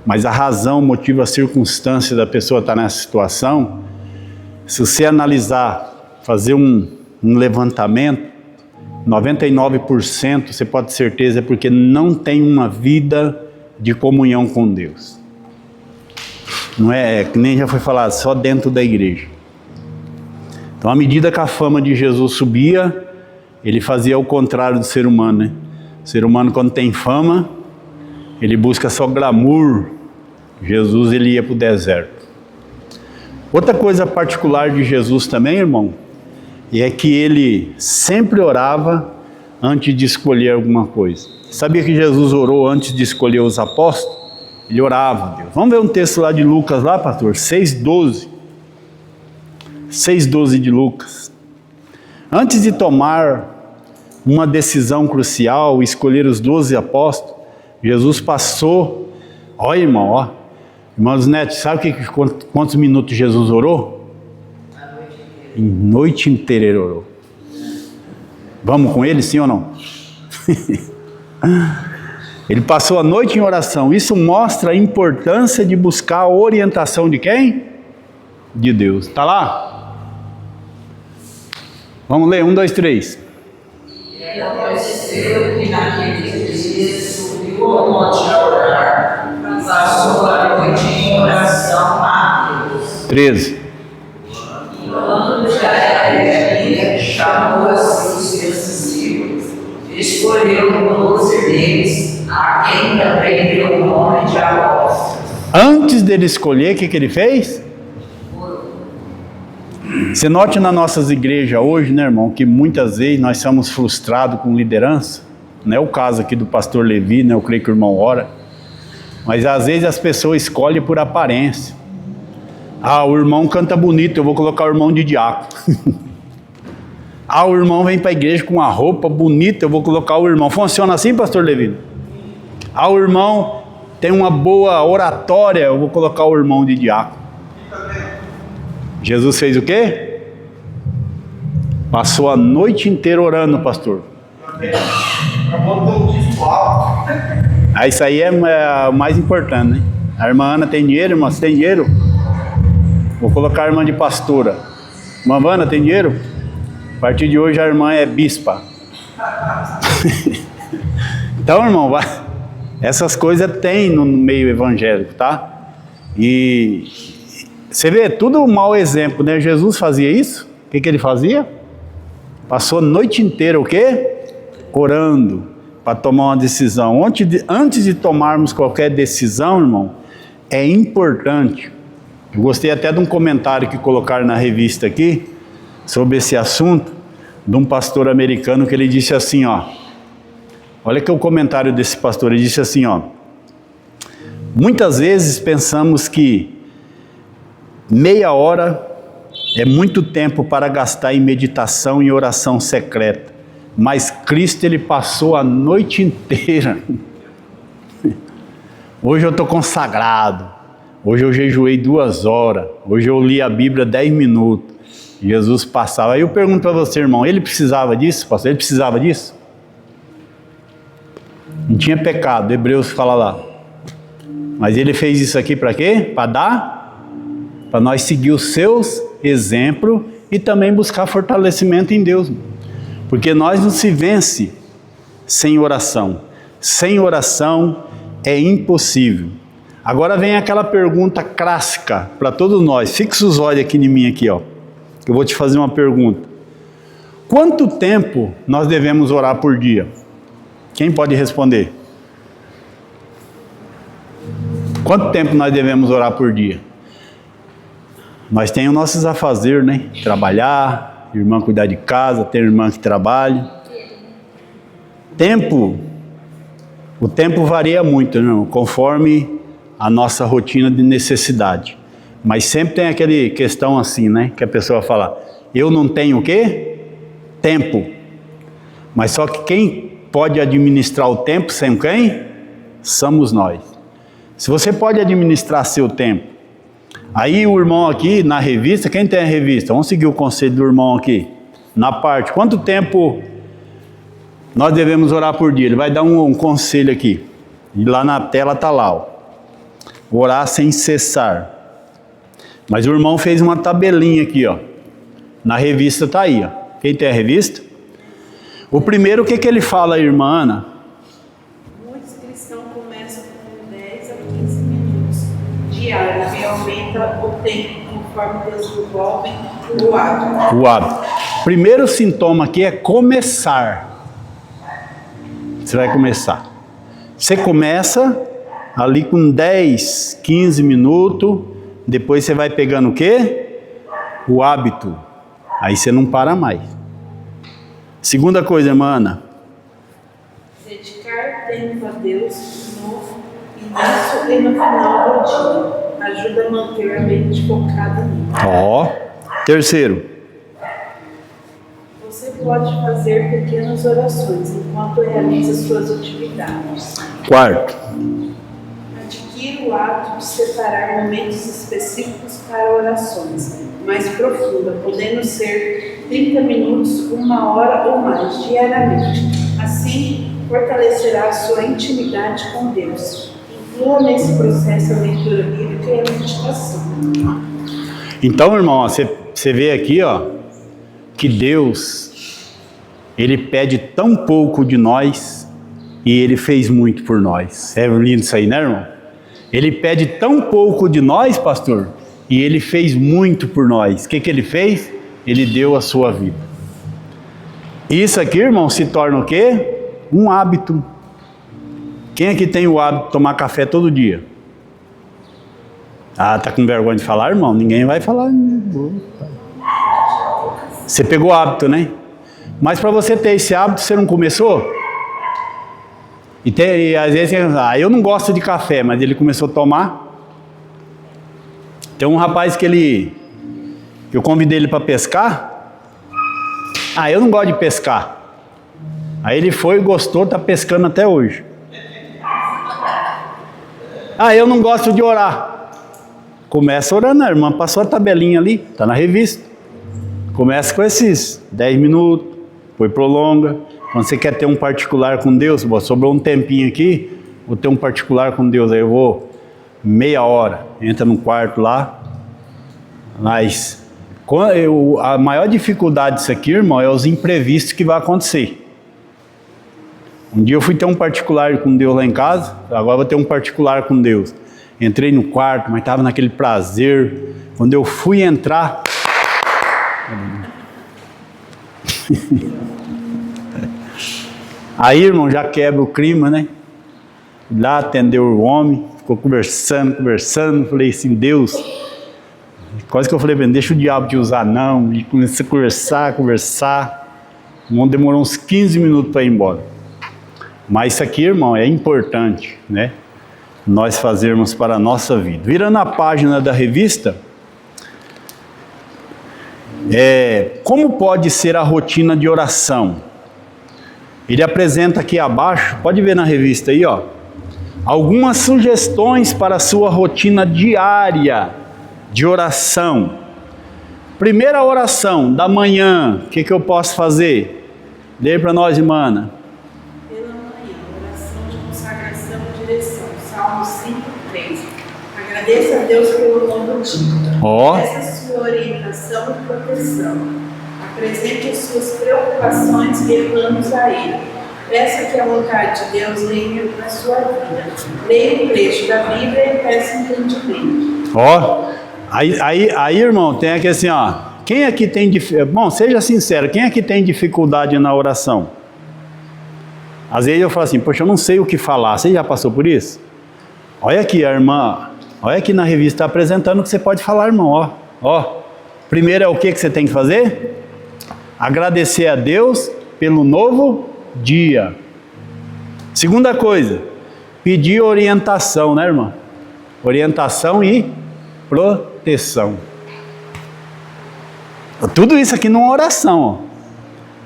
Mas a razão, o motivo, a circunstância da pessoa estar nessa situação, se você analisar, fazer um levantamento, 99% você pode ter certeza é porque não tem uma vida de comunhão com Deus. Não é, que nem já foi falado, só dentro da igreja. Então, à medida que a fama de Jesus subia, ele fazia o contrário do ser humano, né? O ser humano, quando tem fama, ele busca só glamour. Jesus, ele ia para o deserto. Outra coisa particular de Jesus também, irmão, é que ele sempre orava antes de escolher alguma coisa. Sabia que Jesus orou antes de escolher os apóstolos? Ele orava a Deus. Vamos ver um texto lá de Lucas, lá, pastor? 6,12. 6,12 de Lucas. Antes de tomar uma decisão crucial, escolher os 12 apóstolos, Jesus passou, olha, irmão, ó. Irmãos Neto, sabe quantos minutos Jesus orou? A noite inteira ele orou. Vamos com ele, sim ou não? Ele passou a noite em oração. Isso mostra a importância de buscar a orientação de quem? de Deus. Está lá? Vamos ler, 1, 2, 3. E aconteceu que naqueles dias subiu ao monte a orar, passou a noite em oração a Deus. 13. E quando já era dia, chamou assim os seus discípulos, escolheu 12 deles, a quem também deu o nome de apóstolos. Antes dele escolher, o que ele fez? Você note nas nossas igrejas hoje, né, irmão, que muitas vezes nós somos frustrados com liderança. Não é o caso aqui do pastor Levi, né? Eu creio que o irmão ora. Mas às vezes as pessoas escolhem por aparência. Ah, o irmão canta bonito, eu vou colocar o irmão de diácono. Ah, o irmão vem para a igreja com uma roupa bonita, eu vou colocar o irmão. Funciona assim, pastor Levi? Ah, o irmão tem uma boa oratória, eu vou colocar o irmão de diácono. Jesus fez o quê? Passou a noite inteira orando, pastor. Ah, isso aí é o mais importante, né? A irmã Ana tem dinheiro, irmã? Você tem dinheiro? Vou colocar a irmã de pastora. Irmã Ana, tem dinheiro? A partir de hoje a irmã é bispa. Então, irmão, essas coisas tem no meio evangélico, tá? E você vê, tudo um mau exemplo, né? Jesus fazia isso. O que ele fazia? Passou a noite inteira o quê? Orando para tomar uma decisão. Antes de tomarmos qualquer decisão, irmão, é importante. Eu gostei até de um comentário que colocaram na revista aqui, sobre esse assunto, de um pastor americano, que ele disse assim, ó. Olha que é o comentário desse pastor, ele disse assim, ó. Muitas vezes pensamos que meia hora é muito tempo para gastar em meditação e oração secreta. Mas Cristo, ele passou a noite inteira. Hoje eu estou consagrado. Hoje eu jejuei 2 horas. Hoje eu li a Bíblia 10 minutos. Jesus passava. Aí eu pergunto para você, irmão, ele precisava disso, pastor? Ele precisava disso? Não tinha pecado, Hebreus fala lá. Mas ele fez isso aqui para quê? Para dar? Para nós seguir os seus exemplos e também buscar fortalecimento em Deus. Porque nós não se vence sem oração. Sem oração é impossível. Agora vem aquela pergunta clássica para todos nós. Fixa os olhos aqui em mim, aqui, ó. Eu vou te fazer uma pergunta. Quanto tempo nós devemos orar por dia? Quem pode responder? Quanto tempo nós devemos orar por dia? Nós temos os nossos afazeres, né? Trabalhar, irmã cuidar de casa, ter irmã que trabalha. O tempo varia muito, né? Conforme a nossa rotina de necessidade. Mas sempre tem aquela questão assim, né? Que a pessoa fala, eu não tenho o quê? Tempo. Mas só que quem pode administrar o tempo sem quem? Somos nós. Se você pode administrar seu tempo, aí o irmão aqui na revista, quem tem a revista? Vamos seguir o conselho do irmão aqui. Na parte, quanto tempo nós devemos orar por dia? Ele vai dar um conselho aqui. E lá na tela está lá, ó. Orar sem cessar. Mas o irmão fez uma tabelinha aqui, ó. Na revista está aí, ó. Quem tem a revista? O primeiro, o que ele fala, irmã Ana? Muitos cristãos começam com 10 a 15 minutos diários e aumenta o tempo conforme desenvolve o hábito. O hábito. Primeiro sintoma aqui é começar. Você vai começar. Você começa ali com 10, 15 minutos, depois você vai pegando o quê? O hábito. Aí você não para mais. Segunda coisa, irmã Ana. Dedicar tempo a Deus no início e no final do dia ajuda a manter a mente focada nele. Ó. Terceiro. Você pode fazer pequenas orações enquanto realiza suas atividades. Quarto. Adquira o hábito de separar momentos específicos para orações mais profundas, podendo ser 30 minutos, 1 hora ou mais diariamente. Assim, fortalecerá a sua intimidade com Deus. Inclua nesse processo a leitura bíblica e a meditação. Então, irmão, ó, você vê aqui, ó, que Deus, Ele pede tão pouco de nós e Ele fez muito por nós. É lindo isso aí, né, irmão? Ele pede tão pouco de nós, pastor, e Ele fez muito por nós. O que Ele fez? Ele deu a sua vida. Isso aqui, irmão, se torna o quê? Um hábito. Quem aqui tem o hábito de tomar café todo dia? Ah, tá com vergonha de falar, irmão? Ninguém vai falar. Você pegou o hábito, né? Mas para você ter esse hábito, você não começou? E às vezes, eu não gosto de café, mas ele começou a tomar. Tem um rapaz que eu convidei ele para pescar. Eu não gosto de pescar. Aí ele foi, gostou, tá pescando até hoje. Eu não gosto de orar. Começa orando, a irmã passou a tabelinha ali, tá na revista. Começa com esses 10 minutos, depois prolonga. Quando você quer ter um particular com Deus, sobrou um tempinho aqui, vou ter um particular com Deus, aí eu vou meia hora, entra no quarto lá. Mas a maior dificuldade disso aqui, irmão, é os imprevistos que vai acontecer. Um dia eu fui ter um particular com Deus lá em casa, agora vou ter um particular com Deus. Entrei no quarto, mas estava naquele prazer. Quando eu fui entrar... Aí, irmão, já quebra o clima, né? Lá atendeu o homem, ficou conversando. Falei assim, Deus... Quase que eu falei, deixa o diabo te usar não. E comecei a conversar. O irmão demorou uns 15 minutos para ir embora. Mas isso aqui, irmão, é importante, né? Nós fazermos para a nossa vida. Virando a página da revista, como pode ser a rotina de oração? Ele apresenta aqui abaixo, pode ver na revista aí, ó, algumas sugestões para a sua rotina diária de oração. Primeira oração da manhã, o que eu posso fazer? Lê para nós, irmã. Pela manhã, oração de consagração e direção, Salmo 5:3. Agradeça a Deus pelo novo dia. Peça sua orientação e proteção. Apresente as suas preocupações e planos a Ele. Peça que a vontade de Deus reine na sua vida. Leia o trecho da Bíblia e peça entendimento. Aí, irmão, tem aqui assim, ó. Quem aqui tem dificuldade? Bom, seja sincero, quem aqui tem dificuldade na oração? Às vezes eu falo assim, poxa, eu não sei o que falar. Você já passou por isso? Olha aqui, a irmã. Olha aqui na revista, está apresentando o que você pode falar, irmão. Primeiro é o que você tem que fazer? Agradecer a Deus pelo novo dia. Segunda coisa, pedir orientação, né, irmã? Orientação e proteção. Tudo isso aqui numa oração, ó.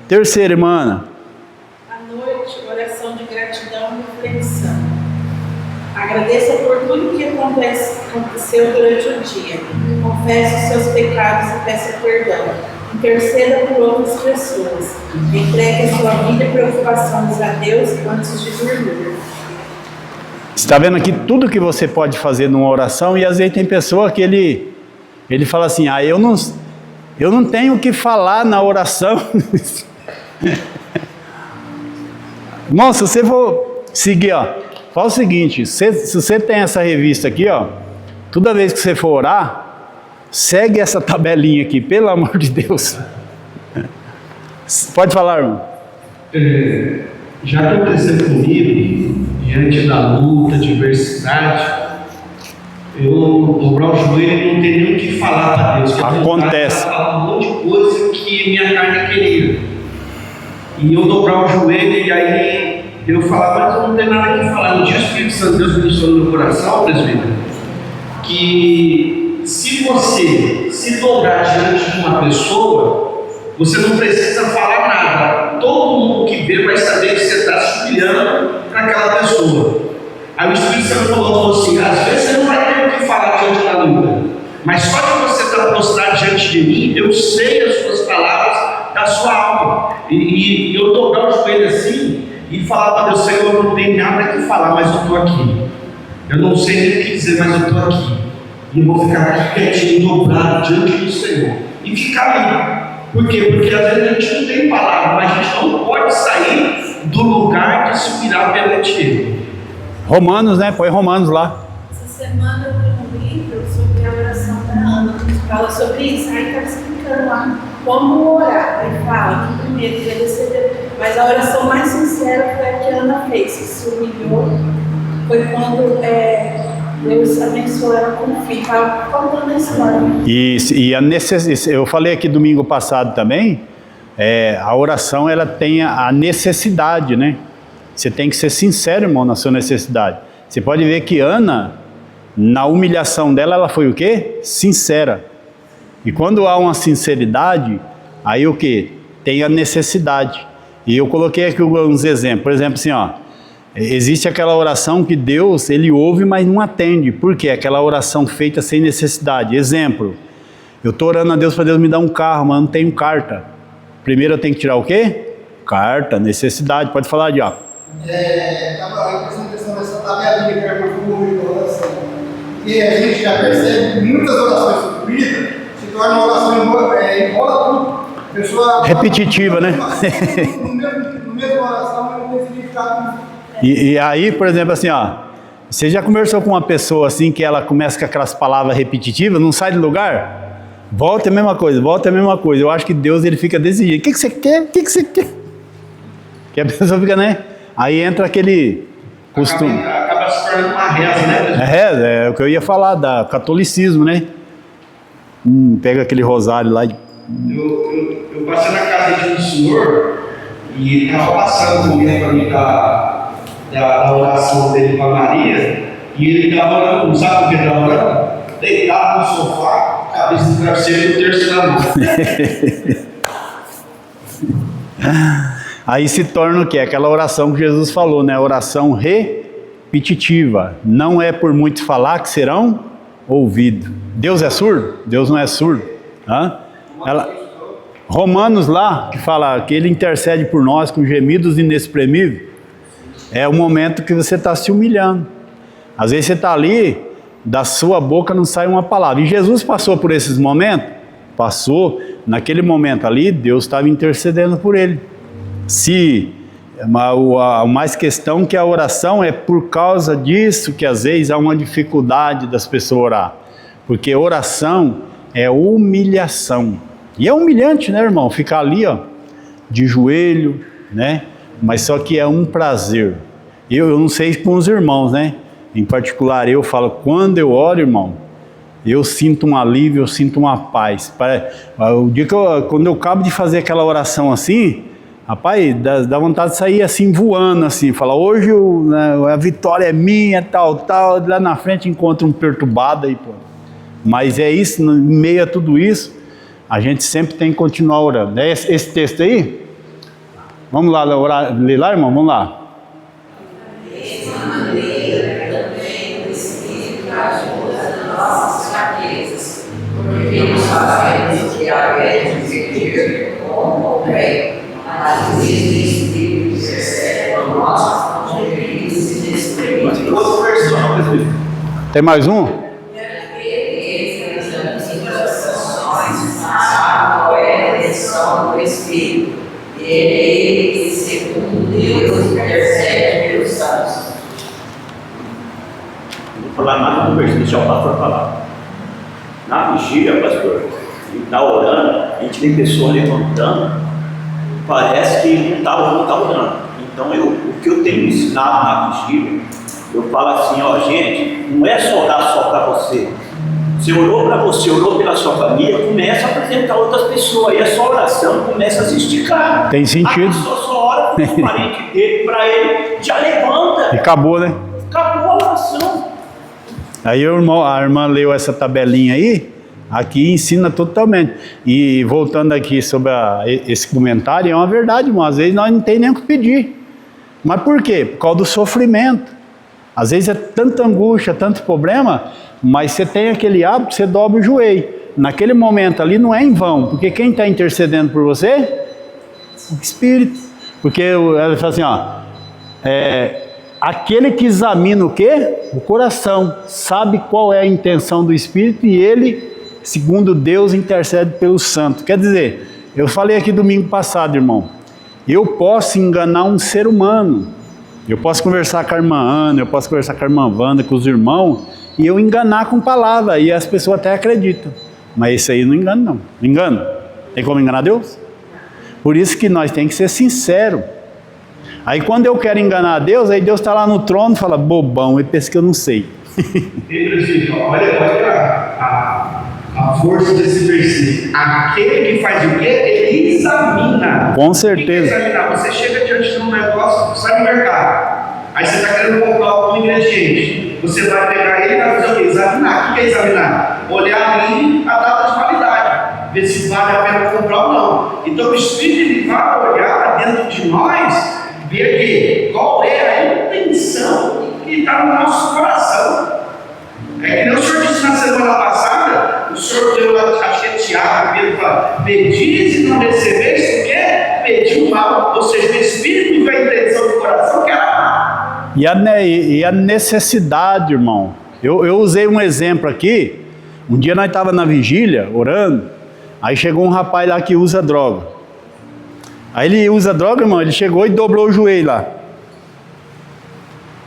Terceira, irmã. À noite, oração de gratidão e reflexão. Agradeça por tudo que aconteceu durante o dia. Confesse os seus pecados e peça perdão. Interceda por outras pessoas. Entregue a sua vida e preocupações a Deus antes de dormir. Você está vendo aqui tudo que você pode fazer numa oração, e às vezes tem pessoa que ele fala assim, eu não tenho o que falar na oração. Irmão, se você for seguir, fala o seguinte, se você tem essa revista aqui, toda vez que você for orar, segue essa tabelinha aqui, pelo amor de Deus. Pode falar, irmão. Já aconteceu comigo, diante da luta, adversidade, eu dobrar o joelho e não ter nem o que falar para Deus. Acontece. Falar um monte de coisa que minha carne queria. E eu dobrar o joelho e aí eu falar, mas eu não tenho nada que falar. No dia o Espírito Santo de Deus ministrou no meu coração, presbítero, que se você se dobrar diante de uma pessoa, você não precisa falar nada. Todo mundo que vê vai saber que você está se humilhando para aquela pessoa. Aí o Espírito Santo falou assim, às vezes você não vai ter o que falar diante da luta, mas só que você está prostrado diante de mim, eu sei as suas palavras da sua alma. E eu dobrar o joelho assim e falar para Deus, Senhor, eu não tenho nada que falar, mas eu estou aqui. Eu não sei nem o que dizer, mas eu estou aqui. E eu vou ficar quietinho, dobrado diante do Senhor. E ficar ali. Por quê? Porque às vezes a gente não tem palavra, mas a gente não pode sair do lugar de se virar perante Ele. Romanos, né? Põe Romanos lá. Essa semana eu li um livro sobre a oração da Ana, que fala sobre isso, aí está explicando lá como orar. Aí fala que primeiro deve ser, mas a oração mais sincera foi a que a Ana fez, que se humilhou, foi quando Deus abençoou ela com o filho. Estava contando a história. Eu falei aqui domingo passado também, a oração ela tem a necessidade, né? Você tem que ser sincero, irmão, na sua necessidade. Você pode ver que Ana, na humilhação dela, ela foi o quê? Sincera. E quando há uma sinceridade, aí o quê? Tem a necessidade. E eu coloquei aqui uns exemplos. Por exemplo, assim, ó, existe aquela oração que Deus, Ele ouve, mas não atende. Por quê? Aquela oração feita sem necessidade. Exemplo, eu estou orando a Deus para Deus me dar um carro, mas não tenho carta. Primeiro eu tenho que tirar o quê? Carta, necessidade. Pode falar, Diaco. Estava prestando atenção nessa tabelinha que é uma figura de oração. E a gente já percebe que muitas orações sofridas se tornam uma oração enrola tudo. Pessoa Repetitiva, né? No mesmo oração, mas não tem significado. E aí, por exemplo, assim, ó, você já conversou com uma pessoa assim que ela começa com aquelas palavras repetitivas, não sai do lugar? Volta a mesma coisa, volta a mesma coisa. Eu acho que Deus, Ele fica desse jeito. O que você quer? O que você quer? Que a pessoa fica, né? Aí entra aquele costume. Acaba se tornando uma reza, né? É o que eu ia falar, da catolicismo, né? Pega aquele rosário lá. Eu passei na casa de um senhor e ele estava passando o momento para mim da oração dele para Maria, e ele estava orando, sabe o que ele estava orando? Deitado no sofá, cabeça do travesseiro e o terço na mão. Aí se torna o quê? Aquela oração que Jesus falou, né? Oração repetitiva. Não é por muitos falar que serão ouvidos. Deus é surdo? Deus não é surdo. Romanos lá, que fala que Ele intercede por nós com gemidos inexprimíveis. É o momento que você está se humilhando. Às vezes você está ali, da sua boca não sai uma palavra. E Jesus passou por esses momentos? Passou. Naquele momento ali, Deus estava intercedendo por ele. A mais questão que a oração é por causa disso que às vezes há uma dificuldade das pessoas orar. Porque oração é humilhação. E é humilhante, né, irmão? Ficar ali, ó, de joelho, né? Mas só que é um prazer. Eu não sei com os irmãos, né? Em particular, eu falo, quando eu oro, irmão, eu sinto um alívio, eu sinto uma paz. O dia quando eu acabo de fazer aquela oração assim, rapaz, dá vontade de sair assim, voando assim, falar, hoje a vitória é minha, tal, lá na frente encontro um perturbado aí, pô. Mas é isso, em meio a tudo isso, a gente sempre tem que continuar orando. É esse texto aí? Vamos lá, ler lá, irmão? Vamos lá. Da mesma maneira, também o Espírito ajuda nas nossas fraquezas, porque nos fazemos que ao invés de pedir como convém, mas o Espírito intercede por nós com gemidos inexprimíveis. Tem mais um? Do Espírito, ele, segundo Deus, intercede pelos santos. Não vou falar nada do versículo, deixa o pastor falar. Na vigília, pastor, a gente está orando, a gente vê pessoas levantando, parece que não está orando. Então, o que eu tenho ensinado na vigília, eu falo assim, ó, gente, não é só orar só para você. Você orou para você, orou pela sua família, começa a apresentar outras pessoas, e a sua oração começa a se esticar. Tem sentido. A pessoa só ora para o parente dele, para ele, já levanta. E acabou, né? Acabou a oração. Aí a irmã leu essa tabelinha aí, aqui ensina totalmente. E voltando aqui sobre esse comentário, é uma verdade, irmão. Às vezes nós não tem nem o que pedir. Mas por quê? Por causa do sofrimento. Às vezes é tanta angústia, tanto problema, mas você tem aquele hábito, você dobra o joelho. Naquele momento ali não é em vão, porque quem está intercedendo por você? O Espírito. Porque ela fala assim, ó, Aquele que examina o quê? O coração. Sabe qual é a intenção do Espírito e ele, segundo Deus, intercede pelo santo. Quer dizer, eu falei aqui domingo passado, irmão, eu posso enganar um ser humano. Eu posso conversar com a irmã Ana, eu posso conversar com a irmã Wanda, com os irmãos, e eu enganar com palavra, e as pessoas até acreditam. Mas isso aí não engana, não. Engano. Tem como enganar Deus? Por isso que nós temos que ser sinceros. Aí quando eu quero enganar a Deus, aí Deus está lá no trono e fala, bobão, ele pensa que eu não sei. Olha a força desse versículo. Aquele que faz o quê? Ele examina. Com certeza. O que é examinar? Você chega diante de um negócio, sai no mercado. Aí você está querendo comprar algum ingrediente. Você vai pegar ele e vai fazer o quê? Examinar. O que é examinar? Olhar ali a data de validade. Ver se vale a pena comprar ou não. Então o Espírito ele vai olhar dentro de nós, ver aqui qual é a intenção que está no nosso coração. É que nem o Senhor disse na semana passada, o Senhor deu, acho que é Tiago, Pedro fala, pedis e não recebeis, o quê? Pediu mal, ou seja, o Espírito vê a intenção do coração que era mal. E a necessidade, irmão. Eu usei um exemplo aqui, um dia nós estávamos na vigília, orando, aí chegou um rapaz lá que usa droga. Aí ele usa droga, irmão, ele chegou e dobrou o joelho lá.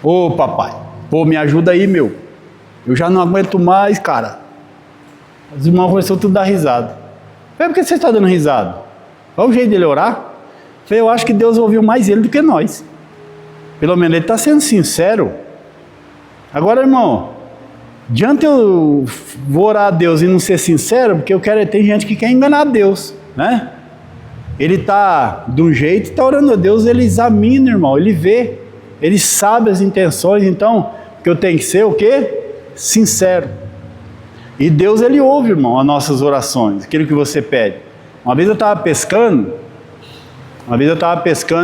Ô papai, pô, me ajuda aí, meu. Eu já não aguento mais, cara. Os irmãos começaram tudo a dar risada. Falei, por que você está dando risada? Qual o jeito dele orar? Falei, eu acho que Deus ouviu mais ele do que nós. Pelo menos ele está sendo sincero. Agora, irmão, adianta eu vou orar a Deus e não ser sincero, porque tem gente que quer enganar Deus, né? Ele está de um jeito, está orando a Deus, ele examina, irmão, ele vê, ele sabe as intenções, então, que eu tenho que ser o quê? Sincero. E Deus, ele ouve, irmão, as nossas orações, aquilo que você pede. Uma vez eu estava pescando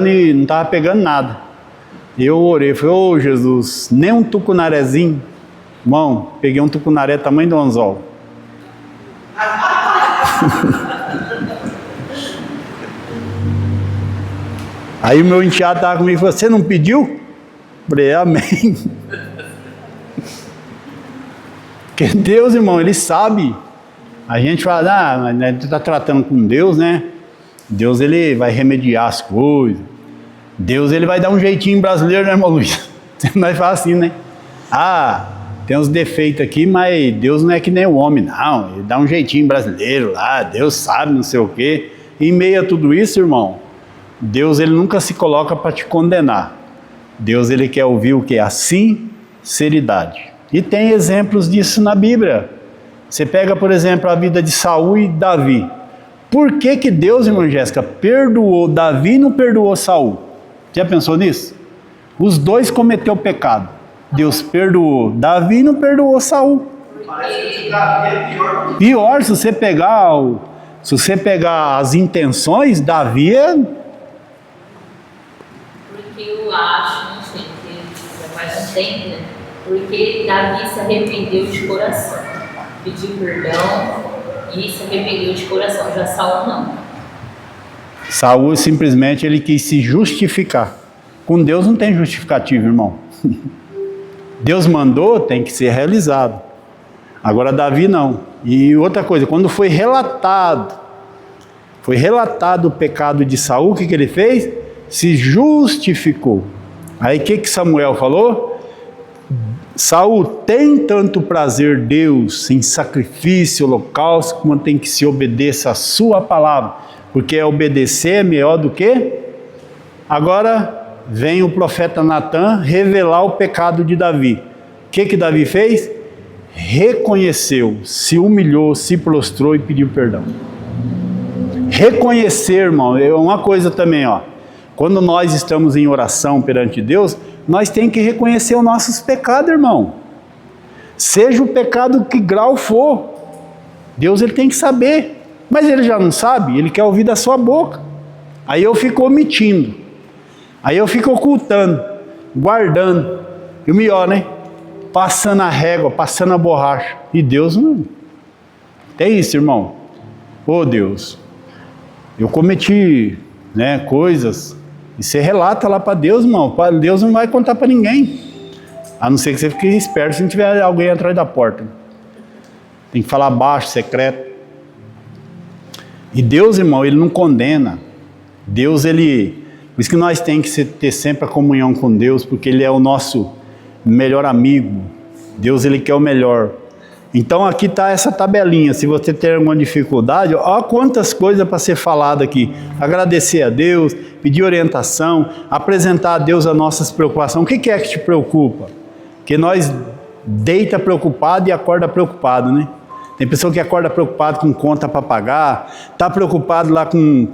e não estava pegando nada. E eu orei, falei, ô Jesus, nem um tucunarezinho. Irmão, peguei um tucunaré tamanho do anzol. Aí o meu enteado estava comigo e falou, você não pediu? Falei, amém. Porque Deus, irmão, ele sabe. A gente fala, mas a gente está tratando com Deus, né? Deus, ele vai remediar as coisas. Deus, ele vai dar um jeitinho brasileiro, né, irmão Luiz? Nós fala assim, né? Tem uns defeitos aqui, mas Deus não é que nem o homem, não. Ele dá um jeitinho brasileiro lá, Deus sabe, não sei o quê. E em meio a tudo isso, irmão, Deus, ele nunca se coloca para te condenar. Deus, ele quer ouvir o que? A sinceridade. E tem exemplos disso na Bíblia. Você pega, por exemplo, a vida de Saul e Davi. Por que que Deus, irmã Jéssica, perdoou Davi e não perdoou Saul? Já pensou nisso? Os dois cometeram pecado. Deus perdoou Davi e não perdoou Saul. Parece que Davi é pior. Pior, se você pegar as intenções, Davi é... Porque eu acho, não sei, porque já faz um tempo, né? Porque Davi se arrependeu de coração, pediu perdão e se arrependeu de coração, já Saul não. Saul simplesmente ele quis se justificar. Com Deus não tem justificativo, irmão. Deus mandou, tem que ser realizado. Agora Davi não. E outra coisa, quando foi relatado o pecado de Saul, o que ele fez? Se justificou. Aí o que Samuel falou? Saul tem tanto prazer Deus em sacrifício, holocausto, como tem que se obedeça a sua palavra, porque obedecer é melhor do que? Agora vem o profeta Natan revelar o pecado de Davi. O que Davi fez? Reconheceu, se humilhou, se prostrou e pediu perdão. Reconhecer, irmão, é uma coisa também, ó. Quando nós estamos em oração perante Deus, nós temos que reconhecer os nossos pecados, irmão. Seja o pecado que grau for, Deus ele tem que saber. Mas ele já não sabe, ele quer ouvir da sua boca. Aí eu fico omitindo. Aí eu fico ocultando, guardando. E o melhor, né? Passando a régua, passando a borracha. E Deus não... Tem isso, irmão. Ô Deus, eu cometi, né, coisas... E você relata lá para Deus, irmão. Deus não vai contar para ninguém. A não ser que você fique esperto se não tiver alguém atrás da porta. Tem que falar baixo, secreto. E Deus, irmão, Ele não condena. Deus, Ele... Por isso que nós temos que ter sempre a comunhão com Deus, porque Ele é o nosso melhor amigo. Deus, Ele quer o melhor. Então aqui está essa tabelinha. Se você ter alguma dificuldade, olha quantas coisas para ser falado aqui. Agradecer a Deus, pedir orientação, apresentar a Deus as nossas preocupações. O que é que te preocupa? Porque nós deita preocupado e acorda preocupado, né? Tem pessoa que acorda preocupado com conta para pagar, está preocupado lá com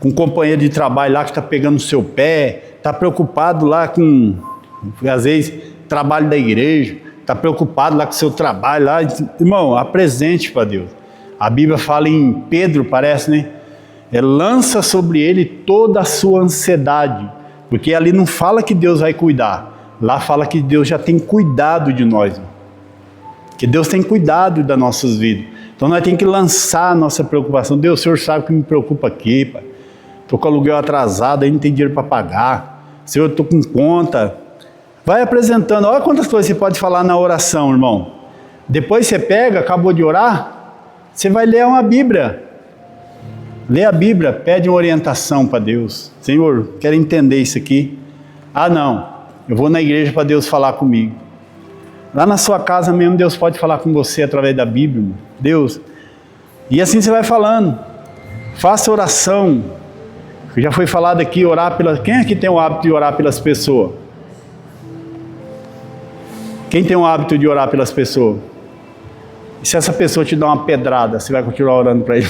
um companheiro de trabalho lá que está pegando o seu pé, está preocupado lá com, às vezes, trabalho da igreja, está preocupado lá com o seu trabalho lá. Irmão, apresente para Deus. A Bíblia fala em Pedro, parece, né? Lança sobre ele toda a sua ansiedade, porque ali não fala que Deus vai cuidar, lá fala que Deus já tem cuidado de nós, que Deus tem cuidado das nossas vidas. Então nós temos que lançar a nossa preocupação. Deus, o Senhor sabe o que me preocupa aqui, Pai. Estou com o aluguel atrasado, aí não tem dinheiro para pagar. Senhor, estou com conta. Vai apresentando. Olha quantas coisas você pode falar na oração, irmão. Depois você pega, acabou de orar, você vai ler uma Bíblia. Lê a Bíblia, pede uma orientação para Deus. Senhor, quero entender isso aqui. Ah, não, eu vou na igreja para Deus falar comigo. Lá na sua casa mesmo, Deus pode falar com você através da Bíblia, irmão. Deus. E assim você vai falando. Faça oração. Já foi falado aqui, orar pelas... Quem aqui tem o hábito de orar pelas pessoas? Quem tem o hábito de orar pelas pessoas? E se essa pessoa te dá uma pedrada, você vai continuar orando para ele?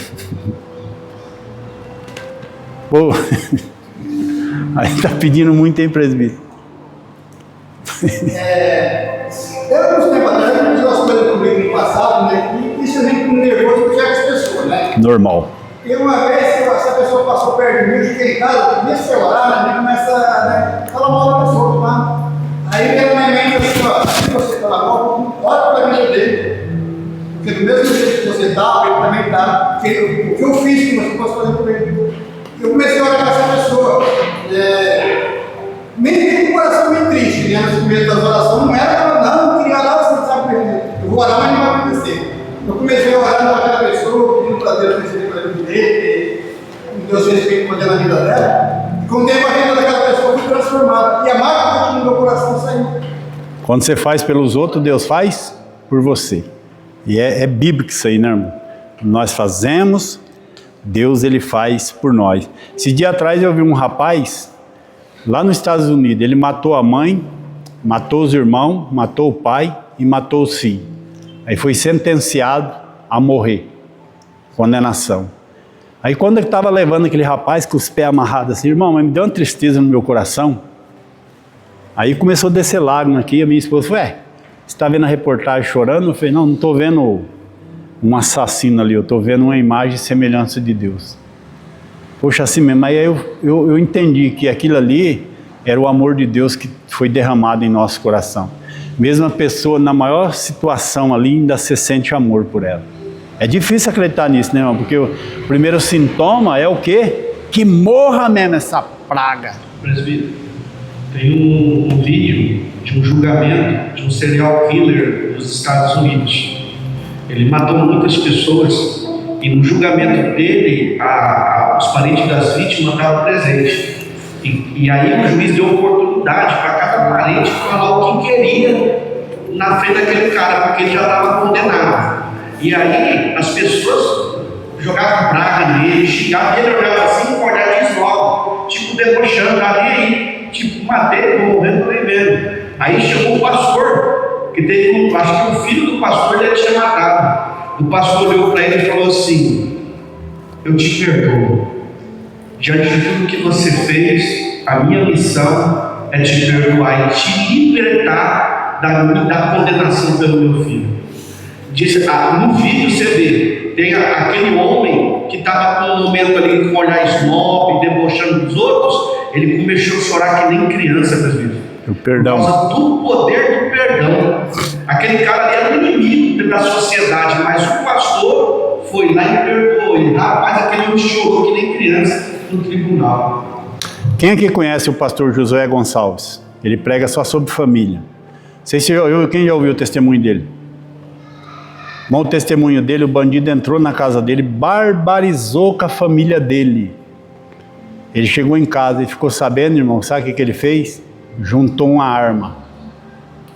Pô, aí está pedindo muito, hein, presbítero? Eu, uns tempos atrás, eu fiz umas coisas comigo no passado, né? E isso a gente nervoso com certas pessoas, né? Normal. E uma vez, essa pessoa passou perto de mim, eu fiquei em casa, começa a orar, né? Começa a falar mal da pessoa, tá? Aí veio na minha mente assim, ó, se você falar mal, ora para mim dele. Porque do mesmo jeito que você está, ele também está. O que eu fiz que você possa fazer por ele. Eu comecei a orar para essa pessoa. Nem com o coração meio triste, né? Nos primeiros das orações, não era, não queria orar, você sabe, eu vou orar, mas não vai acontecer. Eu comecei a orar para aquela pessoa, pedindo para Deus receber a vida dele, Deus fez feito poder na vida dela, e com o tempo a vida daquela pessoa foi transformada, e a marca do meu coração saiu. Quando você faz pelos outros, Deus faz por você. E é bíblico isso aí, né, irmão? Nós fazemos, Deus ele faz por nós. Esse dia atrás eu vi um rapaz, lá nos Estados Unidos, ele matou a mãe, matou os irmãos, matou o pai e matou os filhos. Aí foi sentenciado a morrer, condenação. Aí quando ele estava levando aquele rapaz com os pés amarrados assim, irmão, mas me deu uma tristeza no meu coração. Aí começou a descer lágrimas aqui, a minha esposa falou, você está vendo a reportagem chorando? Eu falei, não estou vendo um assassino ali, eu estou vendo uma imagem e semelhança de Deus. Poxa, assim mesmo, aí eu entendi que aquilo ali era o amor de Deus que foi derramado em nosso coração. Mesmo a pessoa na maior situação ali, ainda se sente amor por ela. É difícil acreditar nisso, né, irmão? Porque o primeiro sintoma é o quê? Que morra mesmo essa praga. Presbítero, tem um vídeo de um julgamento de um serial killer dos Estados Unidos. Ele matou muitas pessoas e no julgamento dele, os parentes das vítimas estavam presentes. E aí o juiz deu oportunidade para cada parente falar o que queria na frente daquele cara, porque ele já estava condenado. E aí as pessoas jogavam praga nele, xingavam, e ele olhava assim, com olhar de logo, tipo debochando, ali, tipo, matei, estou morrendo, tô vendo. Aí chegou o pastor, que teve, acho que o filho do pastor deve ter matado. O pastor olhou para ele e falou assim, eu te perdoo. Diante de tudo que você fez, a minha missão é te perdoar e te libertar da condenação pelo meu filho. No vídeo você vê, tem aquele homem que estava com um momento ali com um olhar snob, debochando dos outros, ele começou a chorar que nem criança, presbítero. O perdão. Por causa do poder do perdão. Aquele cara ali era o inimigo da sociedade, mas o pastor foi lá e perdoou ele. Rapaz, aquele homem chorou que nem criança no tribunal. Quem aqui conhece o pastor Josué Gonçalves? Ele prega só sobre família. Não sei se quem já ouviu o testemunho dele. O testemunho dele, o bandido entrou na casa dele, barbarizou com a família dele. Ele chegou em casa e ficou sabendo, irmão, sabe o que ele fez? Juntou uma arma.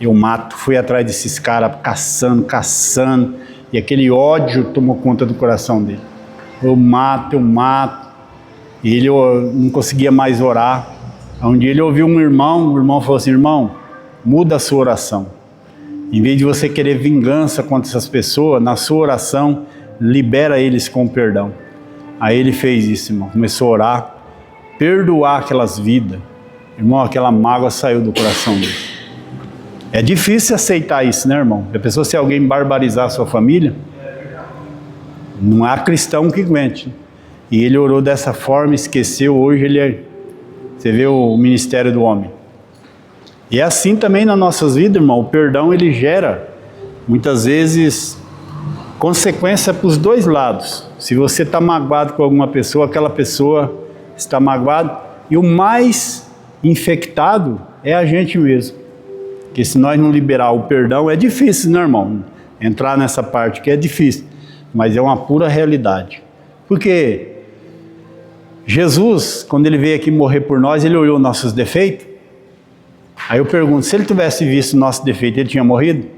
Eu mato, fui atrás desses caras, caçando, e aquele ódio tomou conta do coração dele. Eu mato. E ele não conseguia mais orar. Um dia ele ouviu o irmão falou assim: irmão, muda a sua oração. Em vez de você querer vingança contra essas pessoas, na sua oração, libera eles com perdão. Aí ele fez isso, irmão, começou a orar, perdoar aquelas vidas. Irmão, aquela mágoa saiu do coração dele. É difícil aceitar isso, né, irmão? A pessoa, se alguém barbarizar a sua família, não há cristão que aguente. E ele orou dessa forma, esqueceu, hoje ele é... Você vê o ministério do homem. E é assim também nas nossas vidas, irmão. O perdão, ele gera, muitas vezes, consequência para os dois lados. Se você está magoado com alguma pessoa, aquela pessoa está magoada. E o mais infectado é a gente mesmo. Porque se nós não liberar o perdão, é difícil, né, irmão? Entrar nessa parte que é difícil. Mas é uma pura realidade. Porque Jesus, quando ele veio aqui morrer por nós, ele olhou nossos defeitos. Aí eu pergunto, se ele tivesse visto o nosso defeito, ele tinha morrido?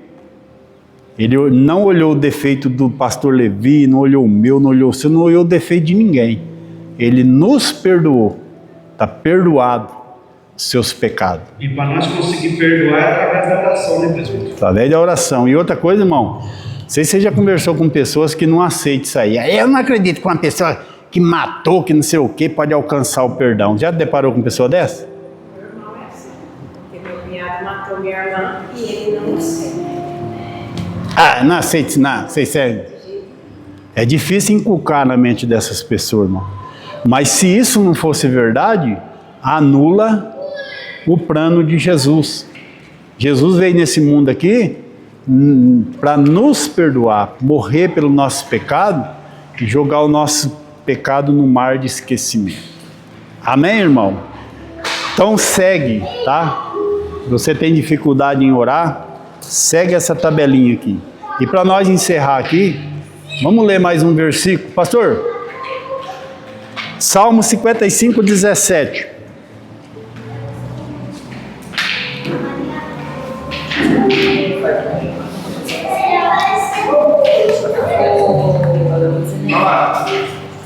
Ele não olhou o defeito do pastor Levi, não olhou o meu, não olhou o seu, não olhou o defeito de ninguém. Ele nos perdoou, está perdoado os seus pecados. E para nós conseguir perdoar é através da oração, né, presbítero? Através da oração. E outra coisa, irmão, não sei se você já conversou com pessoas que não aceitam isso aí. Eu não acredito que uma pessoa que matou, que não sei o que, pode alcançar o perdão. Já deparou com pessoa dessa? Meu irmão é assim, porque meu cunhado matou minha irmã e ele não aceita. Não aceita, não. É difícil inculcar na mente dessas pessoas, irmão. Mas se isso não fosse verdade, anula o plano de Jesus. Jesus veio nesse mundo aqui para nos perdoar, morrer pelo nosso pecado e jogar o nosso pecado no mar de esquecimento. Amém, irmão? Então segue, tá? Você tem dificuldade em orar? Segue essa tabelinha aqui. E para nós encerrar aqui, vamos ler mais um versículo. Pastor, Salmo 55, 17.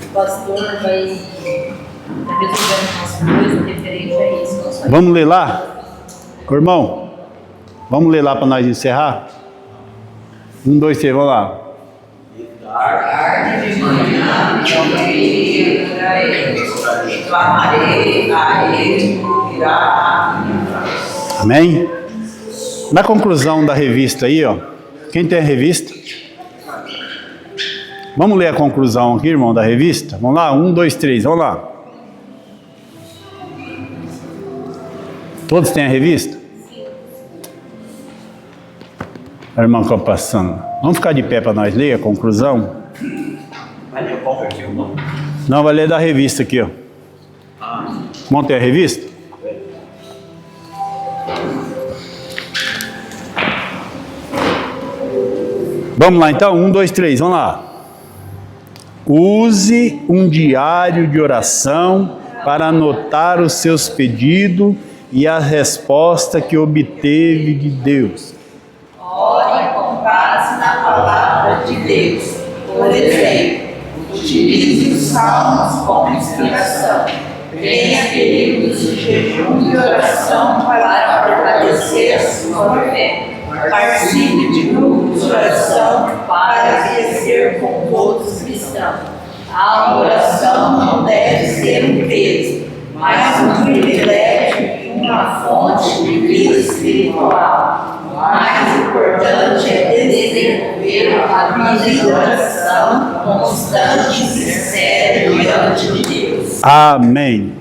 O pastor vai resolvendo umas coisas referente a isso. Vamos ler lá? Irmão, vamos ler lá para nós encerrar? 1, 2, 3, vamos lá. Tarde de manhã, eu para ele, clamarei a ele, virá. Amém? Na conclusão da revista aí, ó. Quem tem a revista? Vamos ler a conclusão aqui, irmão, da revista? Vamos lá? 1, 2, 3, vamos lá. Todos têm a revista? A irmã está passando. Vamos ficar de pé para nós ler a conclusão? Vai ler qual versículo, não? Não, vai ler da revista aqui, ó. Vamos ter a revista? Vamos lá então? 1, 2, 3, vamos lá. Use um diário de oração para anotar os seus pedidos e a resposta que obteve de Deus. Ore com base na palavra de Deus. Por exemplo, utilize os salmos como inspiração. Tenha períodos de jejum e oração para fortalecer a sua fé. Participe de grupos de oração para crescer com outros cristãos. A oração não deve ser um peso, mas um privilégio e uma fonte de vida espiritual. O mais importante é desenvolver uma vida de oração constante e sincera diante de Deus. Amém.